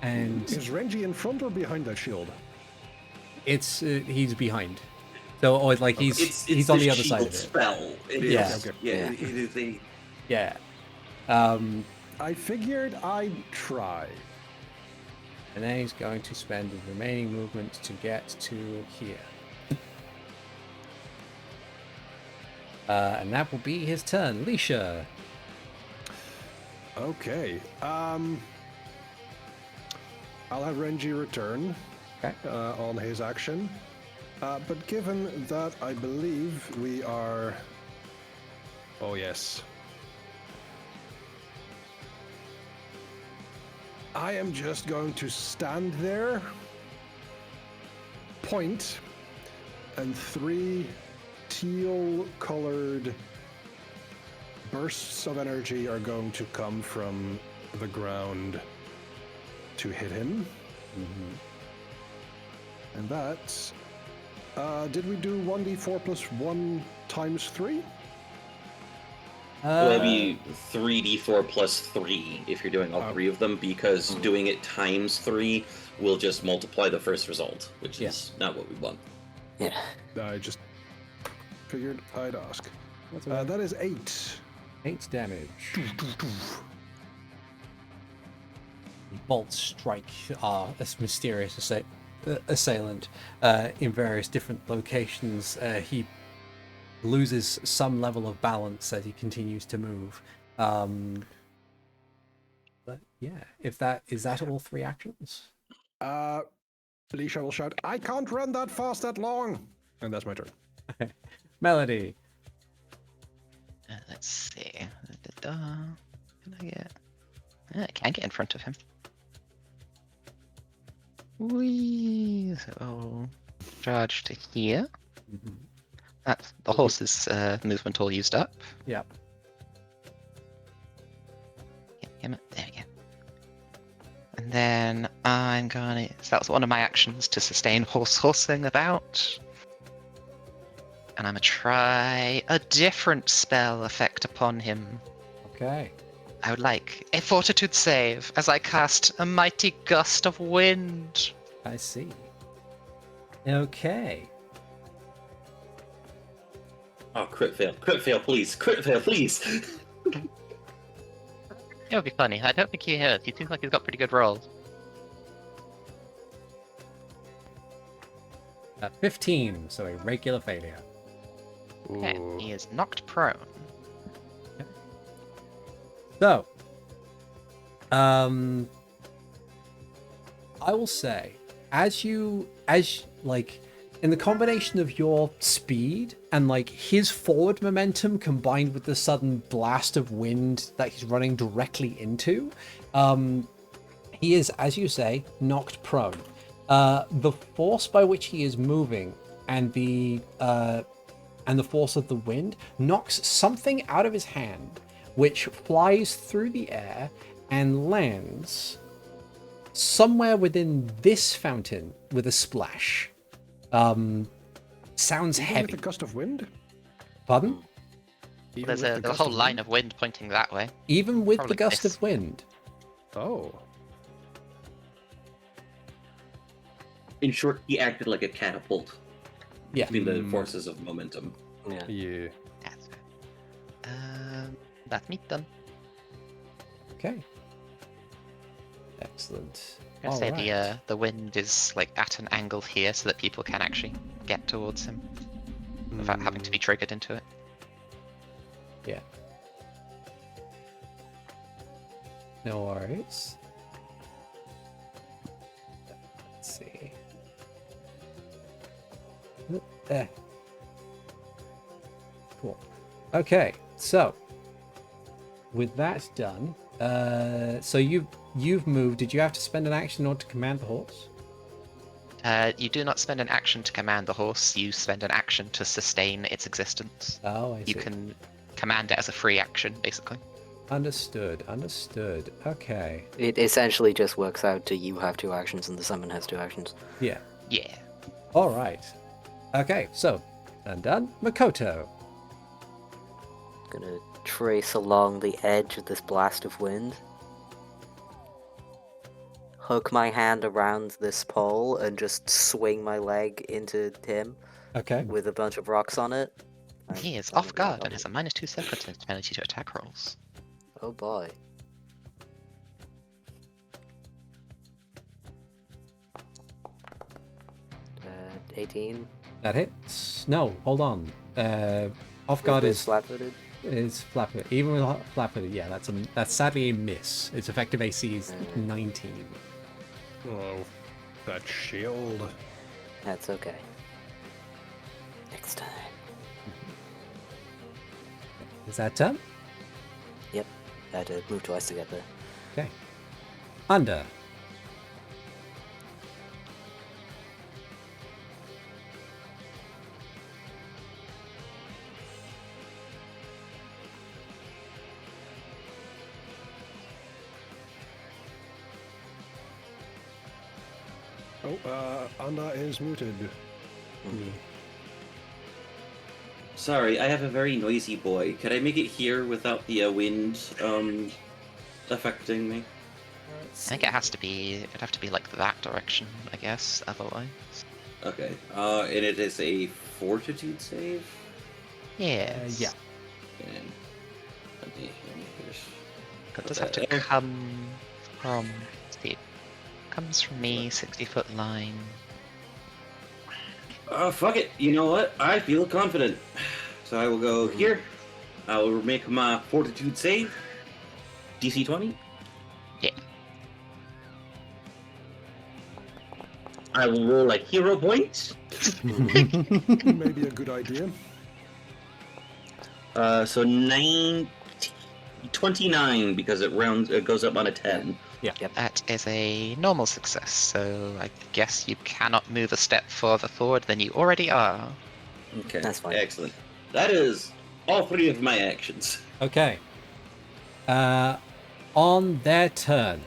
And Is Renji in front or behind that shield? it's he's behind. So, or like It's he's on the other side shield of it. spell. It Yeah. is. Okay. Yeah. It is a. Yeah. I figured I'd try. And then he's going to spend his remaining movement to get to here. And that will be his turn. Leisha. Okay. I'll have Renji return Okay. on his action. But given that I believe we are... Oh, yes. I am just going to stand there, point, and 3 teal-colored bursts of energy are going to come from the ground to hit him. And that... did we do 1d4 plus 1 times 3? Well, it'd be 3d4 plus 3 if you're doing all 3 of them, because doing it times 3 will just multiply the first result, which is not what we want. Yeah. I just figured I'd ask. What's that? That is 8. 8 damage. Bolts strike a mysterious assailant in various different locations. He loses some level of balance as he continues to move. But yeah, is that all 3 actions? Alicia will shout, I can't run that fast that long! And that's my turn. Melody. Let's see. Can I get? I can get in front of him. Whee! So charge to here. That's the horse's movement all used up. Yep. There we go. And then I'm gonna. So that was one of my actions to sustain horsing about. And I'm gonna try a different spell effect upon him. Okay. I would like a fortitude save as I cast a mighty gust of wind. I see. Okay. Oh, crit fail, please, crit fail, please. It would be funny. I don't think he hurt. He seems like he's got pretty good rolls. 15, so a regular failure. Okay, Ooh. he is knocked prone. So, I will say, in the combination of your speed and like his forward momentum combined with the sudden blast of wind that he's running directly into, he is, as you say, knocked prone. The force by which he is moving and the force of the wind knocks something out of his hand, which flies through the air and lands somewhere within this fountain with a splash. Sounds Even heavy. with a gust of wind? Pardon? Even There's with the a gust whole of line wind? of wind pointing that way. Even with Probably the gust this. of wind. Oh. In short, he acted like a catapult Yeah. between the forces of momentum. Yeah. Yeah. That's that's me done. Okay. Excellent. I'm gonna say Alright. the wind is like at an angle here so that people can actually get towards him without having to be triggered into it. Yeah. No worries. Let's see. There. Cool. Okay, so with that done, so you've moved. Did you have to spend an action in order to command the horse? You do not spend an action to command the horse. You spend an action to sustain its existence. Oh, I see. You can command it as a free action, basically. Understood. Understood. Okay. It essentially just works out to you have 2 actions and the summon has 2 actions. Yeah. Yeah. All right. Okay. So, done. Makoto. Gonna trace along the edge of this blast of wind. Hook my hand around this pole and just swing my leg into him Okay. with a bunch of rocks on it. He is I'm off guard gonna- and has a -2 circumstance penalty to attack rolls. Oh boy. Uh, 18. That hits. No, hold on. Off guard is flat-footed. flat-footed. Even with flat-footed, yeah, that's sadly a miss. Its effective AC is 19. Oh, that shield. That's okay. Next time. Is that turn? Yep. I had to move twice to get there. Okay. Under. Oh, Anda is muted. Sorry, I have a very noisy boy. Could I make it here without the wind affecting me? I think it'd have to be like that direction, I guess, otherwise. Okay. And it is a fortitude save? Yes. Yeah. And let me just It put does have that to there. come from... let's see. Comes from me, 60-foot line. Fuck it. You know what? I feel confident. So I will go here. I will make my fortitude save. DC 20. Yeah. I will roll a hero point. Maybe a good idea. So 29 because it goes up on a 10. That is a normal success, so I guess you cannot move a step further forward than you already are. Okay. That's fine. Excellent. That is all 3 of my actions. Okay. On their turn,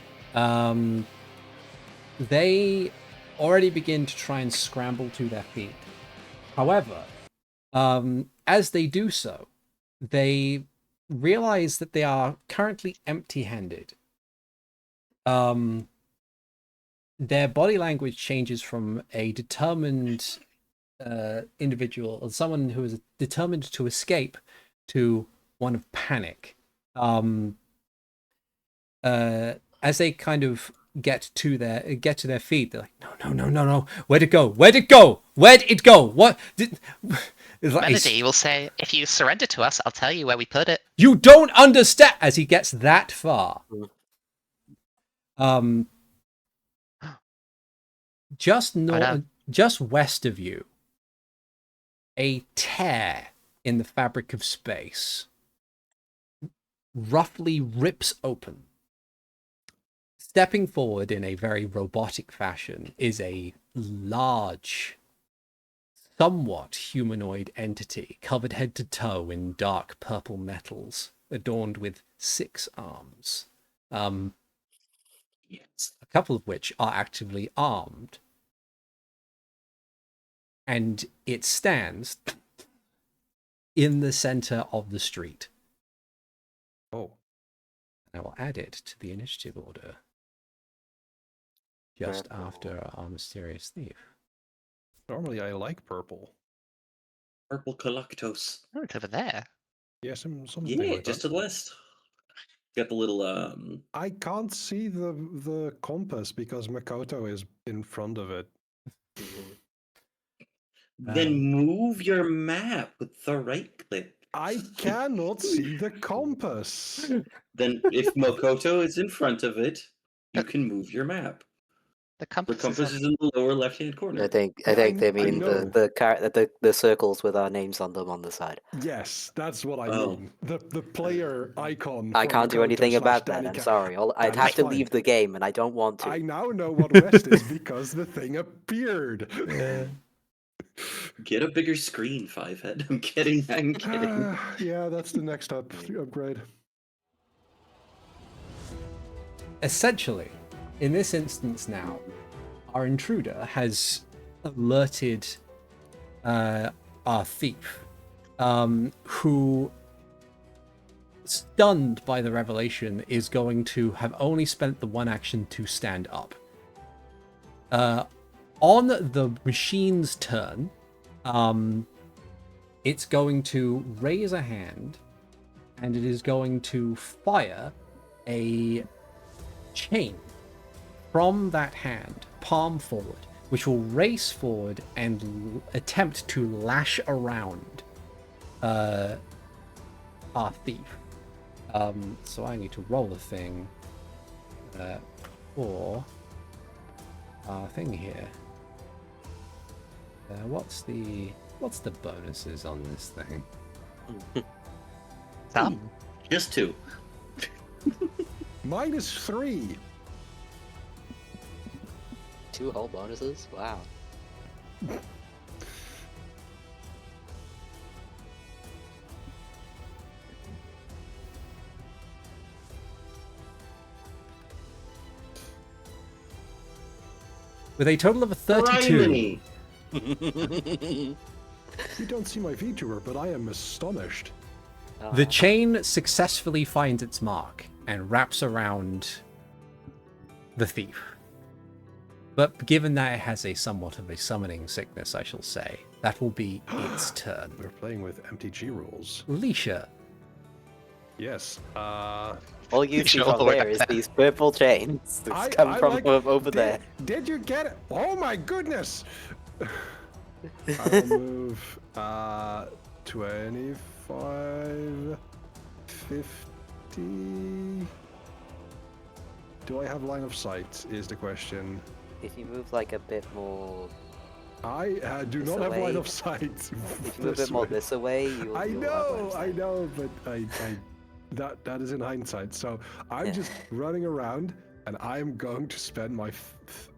they already begin to try and scramble to their feet. However, as they do so, they realize that they are currently empty-handed. Their body language changes from a determined individual, or someone who is determined to escape, to one of panic. As they kind of get to their feet, they're like, no, where'd it go? Where'd it go? What did? It's like, Melody will say, if you surrender to us, I'll tell you where we put it. you don't understand. As he gets that far, just west of you, a tear in the fabric of space roughly rips open. Stepping forward in a very robotic fashion is a large, somewhat humanoid entity covered head to toe in dark purple metals, adorned with 6 arms. Yes. A couple of which are actively armed. And it stands in the center of the street. Oh, I will add it to the initiative order. Just Purple. after our mysterious thief. normally I like purple. Purple Collectos. Oh, it's over there. Yeah, something Yeah, like just that. to the west. Got the little I can't see the compass because Makoto is in front of it. Then move your map with the right click. I cannot see the compass. Then, if Makoto is in front of it, you can move your map. The The compass, compass is in the lower left-hand corner. I think Yeah, they I mean know. the circles with our names on them on the side. Yes, that's what I Oh. mean. The player icon. I for can't do Makoto anything slash about that. Danny I'm Ca- sorry. I'd That have is to fine. leave the game, and I don't want to. I now know what west is because the thing appeared. Get a bigger screen, Fivehead. I'm kidding. I'm kidding. Yeah, that's the next upgrade. Essentially, in this instance now, our intruder has alerted our thief, who, stunned by the revelation, is going to have only spent the one action to stand up. On the machine's turn, it's going to raise a hand, and it is going to fire a chain from that hand, palm forward, which will race forward and attempt to lash around our thief. So I need to roll a thing for our thing here. What's the bonuses on this thing? Some. Just 2. -3. 2 whole bonuses? Wow. With a total of a 32. Criminy! You don't see my VTuber, but I am astonished. The chain successfully finds its mark and wraps around the thief. But given that it has a somewhat of a summoning sickness, I shall say, that will be its turn. We're playing with MTG rules. Leisha. Yes. All you see Sure, from there is these purple chains that's come from like- over there. Did you get it? Oh my goodness! I'll move 25, 50. Do I have line of sight? Is the question. If you move like a bit more, I do This not have line away. of sight. if you move a this bit more way. this away, you'll. I you'll have line know, of I sight. know, but that is in hindsight. So I'm just running around, and I'm going to spend my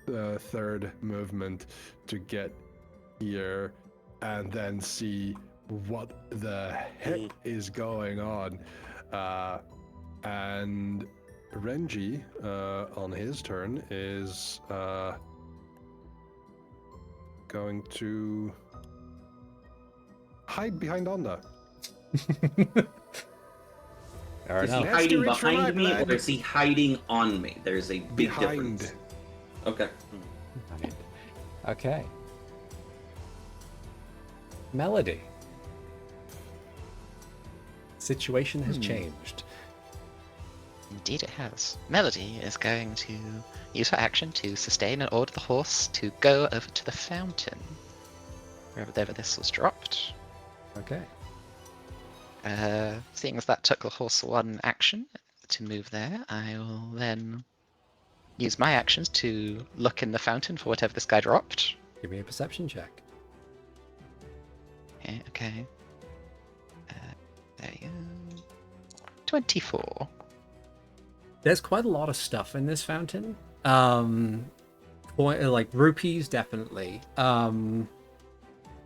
third movement to get here, and then see what the heck is going on. And Renji, on his turn, is going to hide behind Onda. Fair Is he enough. Let's hiding do it for behind me, Ragnar. or is he hiding on me? There's a big Behind. difference. Okay. Okay. Melody. Situation has changed. Indeed it has. Melody is going to use her action to sustain and order the horse to go over to the fountain. Wherever this was dropped. Okay. Seeing as that took the horse one action to move there, I will then use my actions to look in the fountain for whatever this guy dropped. Give me a perception check. Okay. There you go. 24. There's quite a lot of stuff in this fountain. Like rupees, definitely.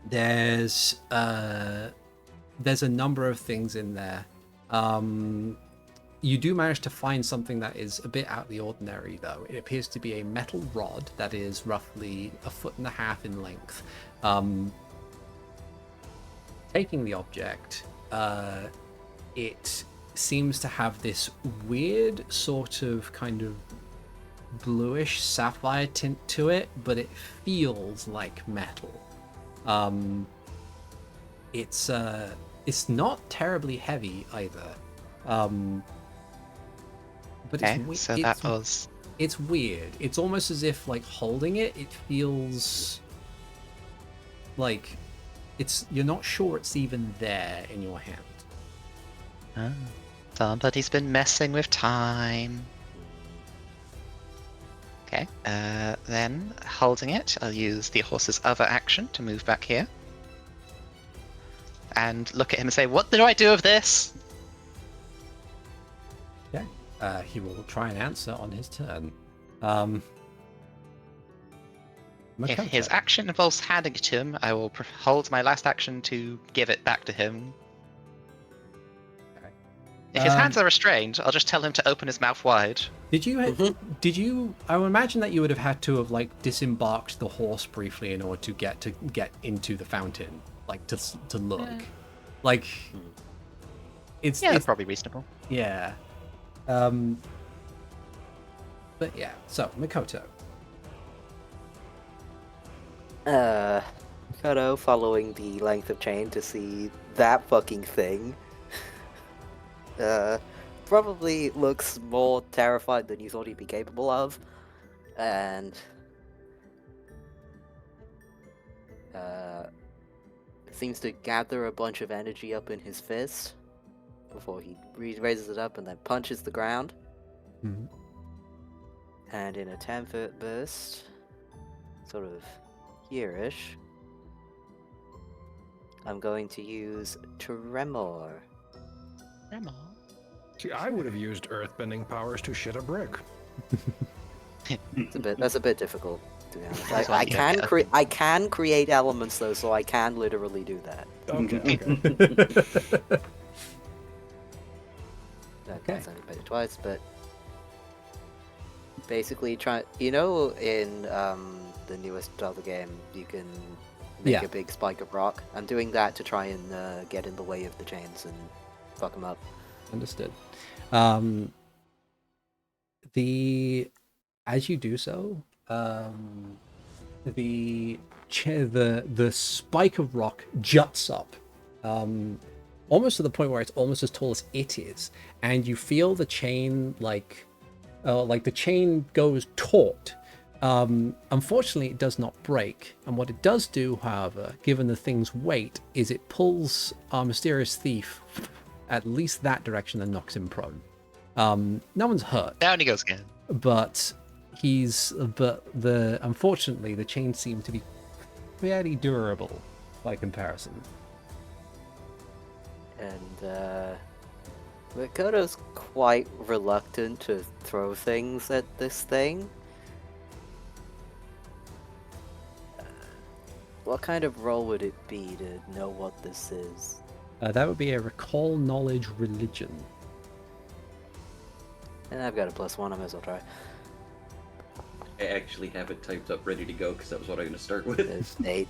There's a number of things in there. You do manage to find something that is a bit out of the ordinary, though. It appears to be a metal rod that is roughly 1.5 feet in length. Taking the object, it seems to have this weird sort of kind of bluish sapphire tint to it, but it feels like metal. It's not terribly heavy either. But Okay, so that was... it's weird. It's almost as if, like, holding it feels like you're not sure it's even there in your hand. Ah, somebody's been messing with time. Okay, then holding it, I'll use the horse's other action to move back here. And look at him and say, what do I do with this? Okay. He will try and answer on his turn. If his Makoto. action involves handing it to him, I will hold my last action to give it back to him. Okay. If his hands are restrained, I'll just tell him to open his mouth wide. Did you? I would imagine that you would have had to have like disembarked the horse briefly in order to get into the fountain, like to look. Yeah. Like, it's That's probably reasonable. yeah. But yeah. So Makoto. Kodo following the length of chain to see that fucking thing. Probably looks more terrified than you thought he'd be capable of, and seems to gather a bunch of energy up in his fist before he raises it up and then punches the ground. Mhm. And in a 10-foot burst, sort of here-ish, I'm going to use Tremor. See, I would have used earthbending powers to shit a brick. That's a bit difficult, to be honest. That's I why you I can create elements though, so I can literally do that. Okay. That's only played it twice, but basically in the newest Zelda game, you can make Yeah. a big spike of rock. I'm doing that to try and get in the way of the chains and fuck them up. Understood. As you do so, the spike of rock juts up, almost to the point where it's almost as tall as it is, and you feel the chain like the chain goes taut. Unfortunately, it does not break, and what it does do, however, given the thing's weight, is it pulls our mysterious thief at least that direction and knocks him prone. No one's hurt, Down he goes again. but unfortunately the chains seem to be fairly durable by comparison. And Makoto's quite reluctant to throw things at this thing. What kind of roll would it be to know what this is? That would be a recall knowledge religion. And I've got a +1, I might as well try. I actually have it typed up ready to go because that was what I'm going to start with. It's 8.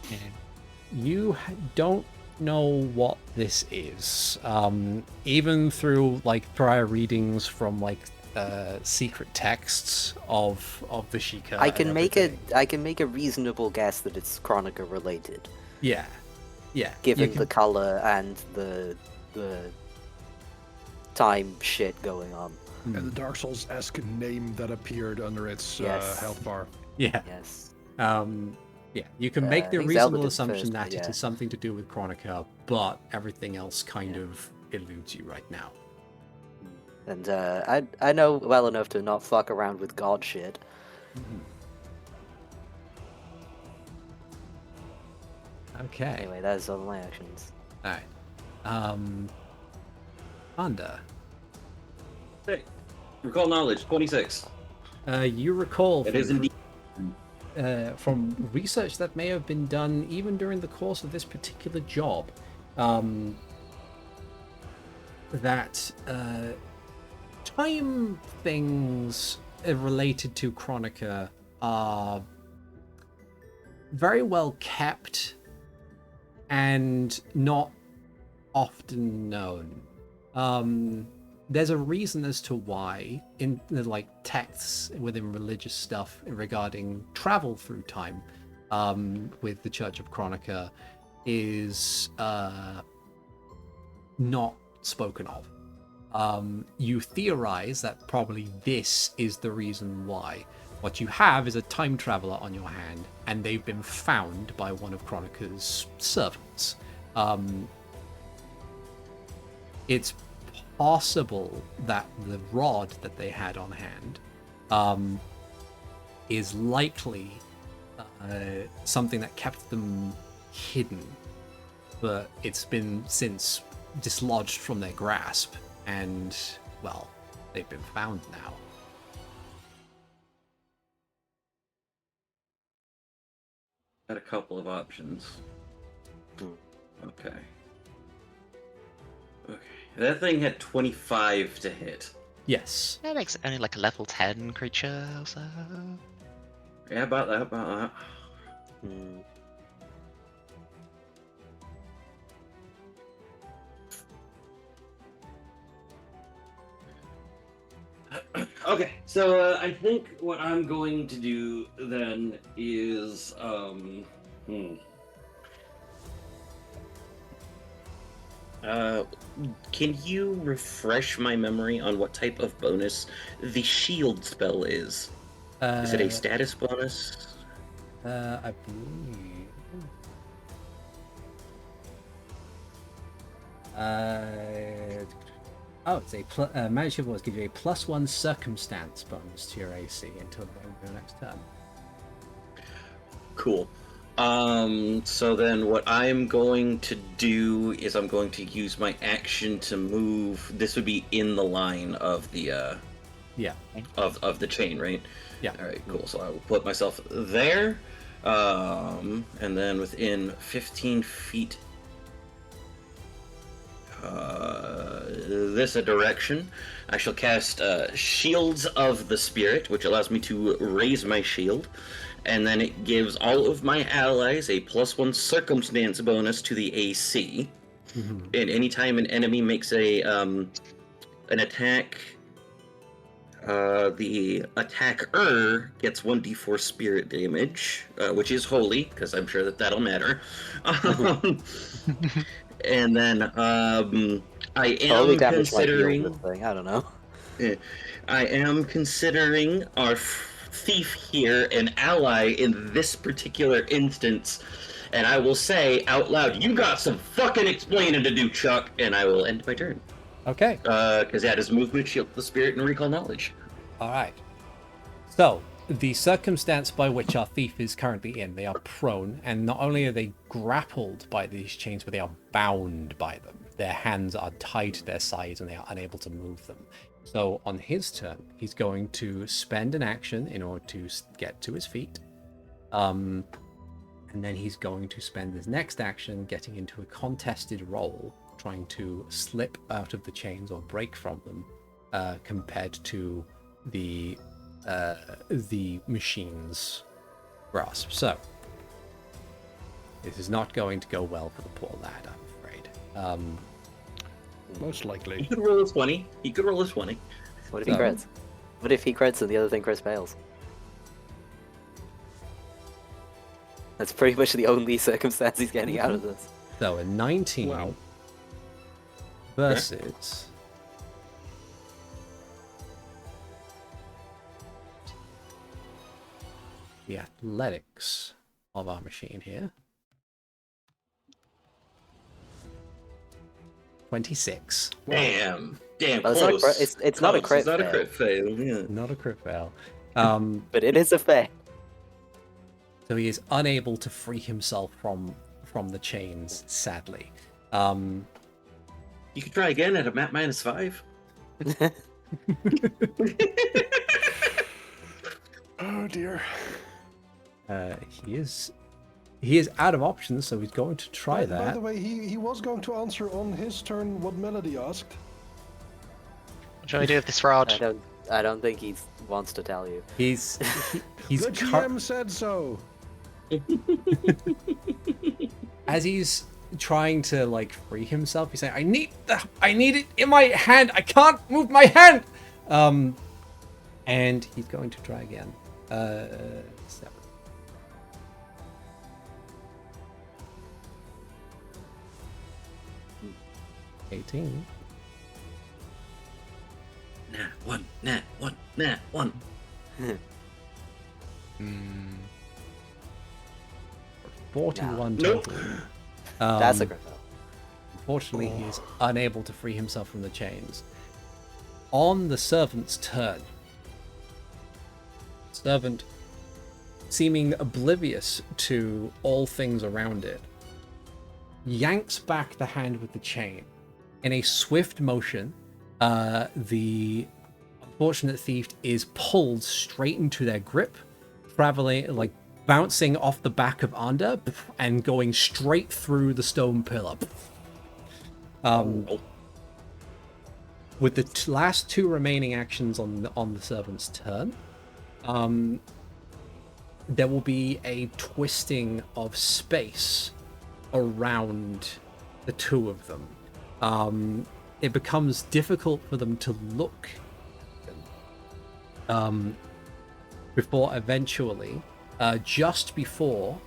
You don't know what this is, even through like prior readings from like secret texts of the Sheikah. I can and make everything. a reasonable guess that it's Chronica related, Yeah. given you the color and the time shit going on. And the Dark Souls-esque name that appeared under its Yes. health bar. Yeah. Yes. Yeah, you can make the I think Zelda reasonable did assumption first, that but it yeah. is something to do with Chronica, but everything else kind of eludes you right now. And I know well enough to not fuck around with god shit. Okay. Anyway, that's all my actions. Alright. Anda. Hey, recall knowledge, 26. You recall It is indeed. from research that may have been done even during the course of this particular job, that time things related to Chronica are very well kept and not often known. There's a reason as to why in the like texts within religious stuff regarding travel through time with the Church of Chronica is not spoken of. You theorize that probably this is the reason why. What you have is a time traveler on your hand, and they've been found by one of Chronica's servants. It's possible that the rod that they had on hand is likely something that kept them hidden, but it's been since dislodged from their grasp, and, well, they've been found now. Got a couple of options. Hmm. Okay. Okay. That thing had 25 to hit. Yes. That makes it only like a level 10 creature or so. Yeah, about that. Hmm. Okay, so I think what I'm going to do then is can you refresh my memory on what type of bonus the shield spell is? Is it a status bonus? I believe. It's a magic shield bonus gives you a +1 circumstance bonus to your AC until the end of your next turn. Cool. So then what I'm going to do is I'm going to use my action to move. This would be in the line of the Yeah. of the chain, right? Yeah. All right, cool. So I will put myself there, and then within 15 feet, this a direction, I shall cast Shields of the Spirit, which allows me to raise my shield, and then it gives all of my allies a +1 circumstance bonus to the AC. Mm-hmm. And anytime an enemy makes an attack, the attacker gets 1d4 spirit damage, which is holy, because I'm sure that that'll matter. And then I am considering. This thing. I don't know. I am considering our thief here an ally in this particular instance, and I will say out loud, "You got some fucking explaining to do, Chuck," and I will end my turn. Okay. Because that is movement, shield the spirit, and recall knowledge. All right. So, the circumstance by which our thief is currently in, they are prone, and not only are they grappled by these chains, but they are bound by them. Their hands are tied to their sides, and they are unable to move them. So, on his turn, he's going to spend an action in order to get to his feet. And then he's going to spend his next action getting into a contested roll, trying to slip out of the chains or break from them, compared to the machine's grasp. So this is not going to go well for the poor lad, I'm afraid. Most He likely. could roll a 20. He could roll a 20. What if he crits? What if he crits and the other thing Chris fails? That's pretty much the only circumstance he's getting out of this. So a 19 Wow. versus the athletics of our machine here. 26. Damn. Damn, Well, it's not a close. crit- it's not a Close. crit It's not a fail. crit fail, yeah. Not a crit fail. But it is a fail. So he is unable to free himself from the chains, sadly. You could try again at a map -5. Oh dear. He is out of options, so he's going to try By that. the way, he was going to answer on his turn what Melody asked. What shall we do with this rod? I don't think he wants to tell you. He's The GM said so. as he's trying to like free himself, he's saying, I need it in my hand. I can't move my hand. And he's going to try again. 7. Nah, one. 41 Nope. total. That's a crit fail. Unfortunately, he is unable to free himself from the chains. On the servant's turn, servant, seeming oblivious to all things around it, yanks back the hand with the chain. In a swift motion, the unfortunate thief is pulled straight into their grip, traveling, like bouncing off the back of Anda and going straight through the stone pillar. With the last two remaining actions on the servant's turn, there will be a twisting of space around the two of them. It becomes difficult for them to look before eventually, just before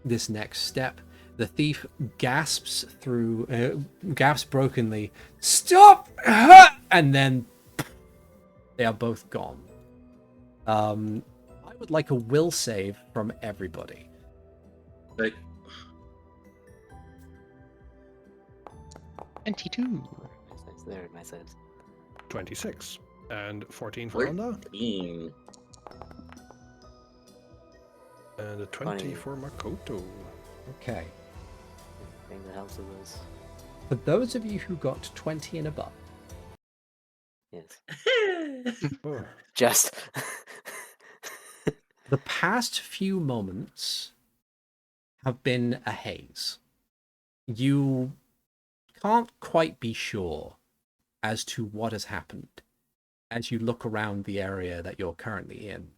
this next step, the thief gasps brokenly, "Stop!" And then they are both gone. I would like a will save from everybody. Like, 22. Nice, there, my saves. 26. And 14 for Anda. 14. And a 20 20. for Makoto. Okay. Bring the helps of this. For those of you who got 20 and above, Yes. Oh, Just. the past few moments have been a haze. You can't quite be sure as to what has happened as you look around the area that you're currently in.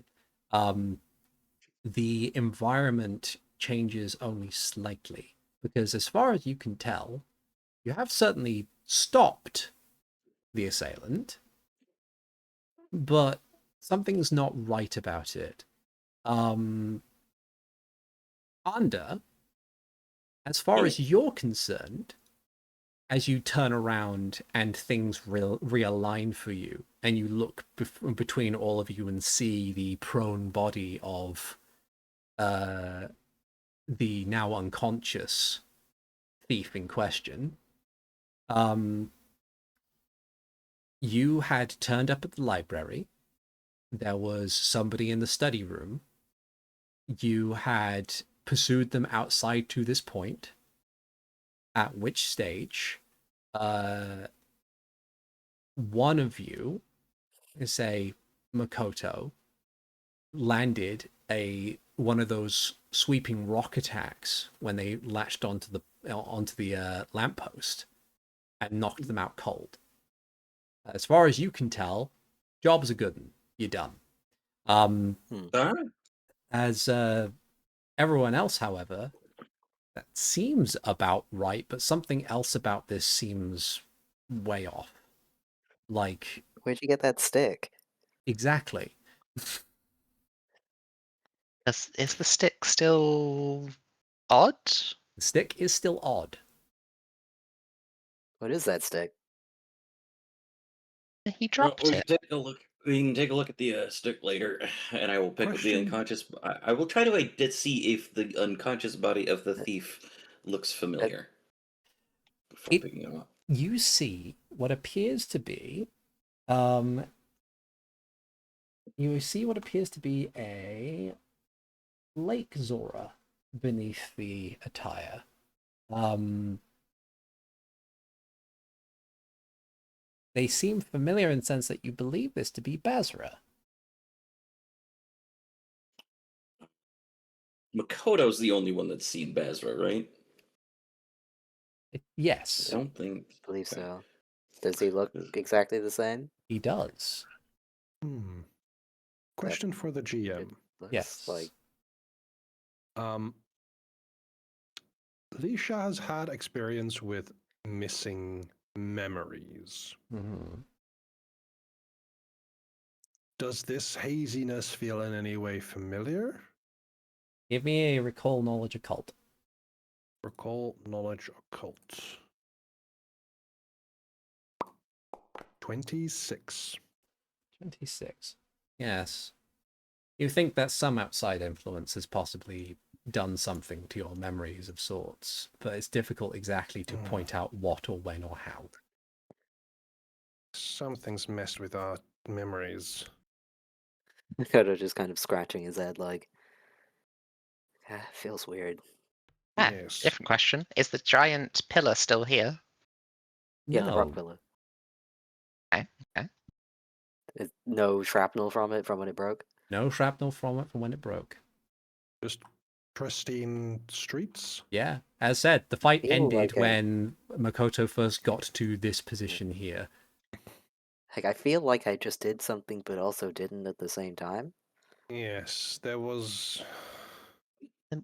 The environment changes only slightly, because as far as you can tell, you have certainly stopped the assailant, but something's not right about it. Anda, as far as you're concerned, as you turn around and things realign for you, and you look between all of you and see the prone body of the now unconscious thief in question, you had turned up at the library. There was somebody in the study room. You had pursued them outside to this point, at which stage one of you, say Makoto, landed one of those sweeping rock attacks when they latched onto the lamppost and knocked them out cold. As far as you can tell, job's a good one. You're done. Alright. As everyone else, however, that seems about right, but something else about this seems way off. Like, Where'd you get that stick? exactly. Is the stick still odd? The stick is still odd. What is that stick? He Well, dropped we it. can take a look. We can take a look at the stick later, and I will pick up the Question. unconscious. I will try to see if the unconscious body of the thief looks familiar before picking him up. You see what appears to be a Lake Zora beneath the attire. They seem familiar in the sense that you believe this to be Basra. Makoto's the only one that's seen Basra, right? I Yes, don't think. I believe okay. so. Does he look exactly the same? he does. Question for the It GM. looks Yes. like Lisha has had experience with missing memories. Mm-hmm. Does this haziness feel in any way familiar? Give me a recall knowledge occult. Recall knowledge occult. 26. 26. Yes. You think that some outside influence has possibly done something to your memories of sorts, but it's difficult exactly to point out what or when or how. Something's messed with our memories. Makoto just kind of scratching his head like, feels weird. Yes. Different question. Is the giant pillar still here? Yeah, the rock No, pillar. Okay. No shrapnel from it from when it broke. no shrapnel from it from when it broke. Just pristine streets. Yeah, as said, the fight Feel ended like when Makoto first got to this position here. Like, I feel like I just did something, but also didn't at the same time. Yes, there was.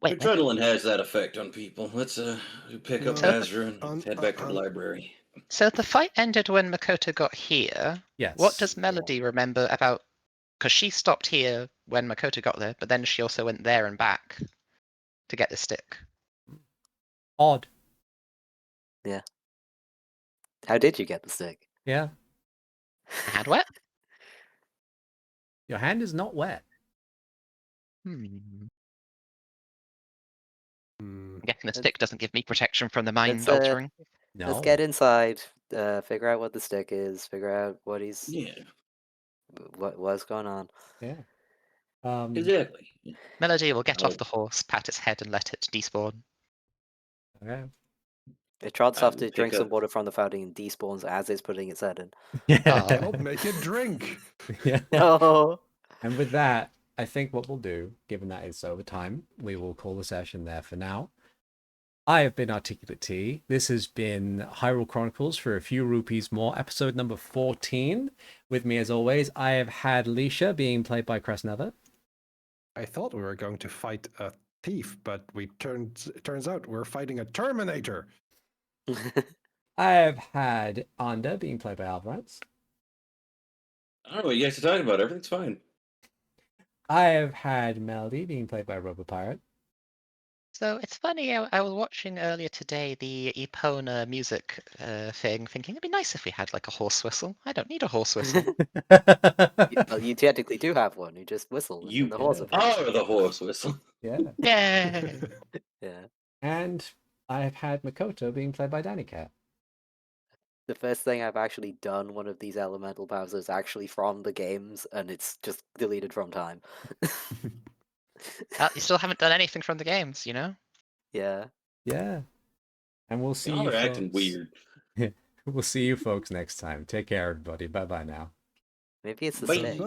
Wait. Adrenaline has that effect on people. Let's pick up No, Azra and head back to the library. So the fight ended when Makoto got here. Yes. What does Melody remember about? Because she stopped here when Makoto got there, but then she also went there and back to get the stick. Odd. How did you get the stick? Yeah. Hand wet? Your hand is not wet. Hmm. Hmm. I'm guessing the stick doesn't give me protection from the mind Let's, altering. No. Let's get inside, figure out what the stick is, figure out what Yeah, what's going on. Yeah. exactly. Melody will get Oh. off the horse, pat its head, and let it despawn. Okay. It trots I off will to drink pick some up- water from the fountain and despawns as it's putting its head in. Yeah. Cannot make it drink. Yeah. No. And with that, I think what we'll do, given that it's over time, we will call the session there for now. I have been Articulate T. This has been Hyrule Chronicles for a few rupees more, episode number 14. With me, as always, I have had Leisha, being played by Kresneva. I thought we were going to fight a thief, but it turns out we're fighting a Terminator. I have had Anda, being played by Alvarez. I don't know what you guys are talking about. Everything's fine. I have had Melody, being played by RoboPirate. So it's funny, I was watching earlier today the Epona music thing, thinking it'd be nice if we had like a horse whistle. I don't need a horse whistle. Well, you technically do have one. You just whistle and You the horse Yeah. appears. are the horse whistle. Yeah. Yay! Yeah. And I have had Makoto, being played by Danny Cat. The first thing I've actually done one of these elemental powers is actually from the games, and it's just deleted from time. You still haven't done anything from the games, you know? Yeah. Yeah. And we'll see Y'all you are acting folks. weird. We'll see you folks next time. Take care, everybody. Bye-bye now. Maybe it's the Bye. stick. Bye.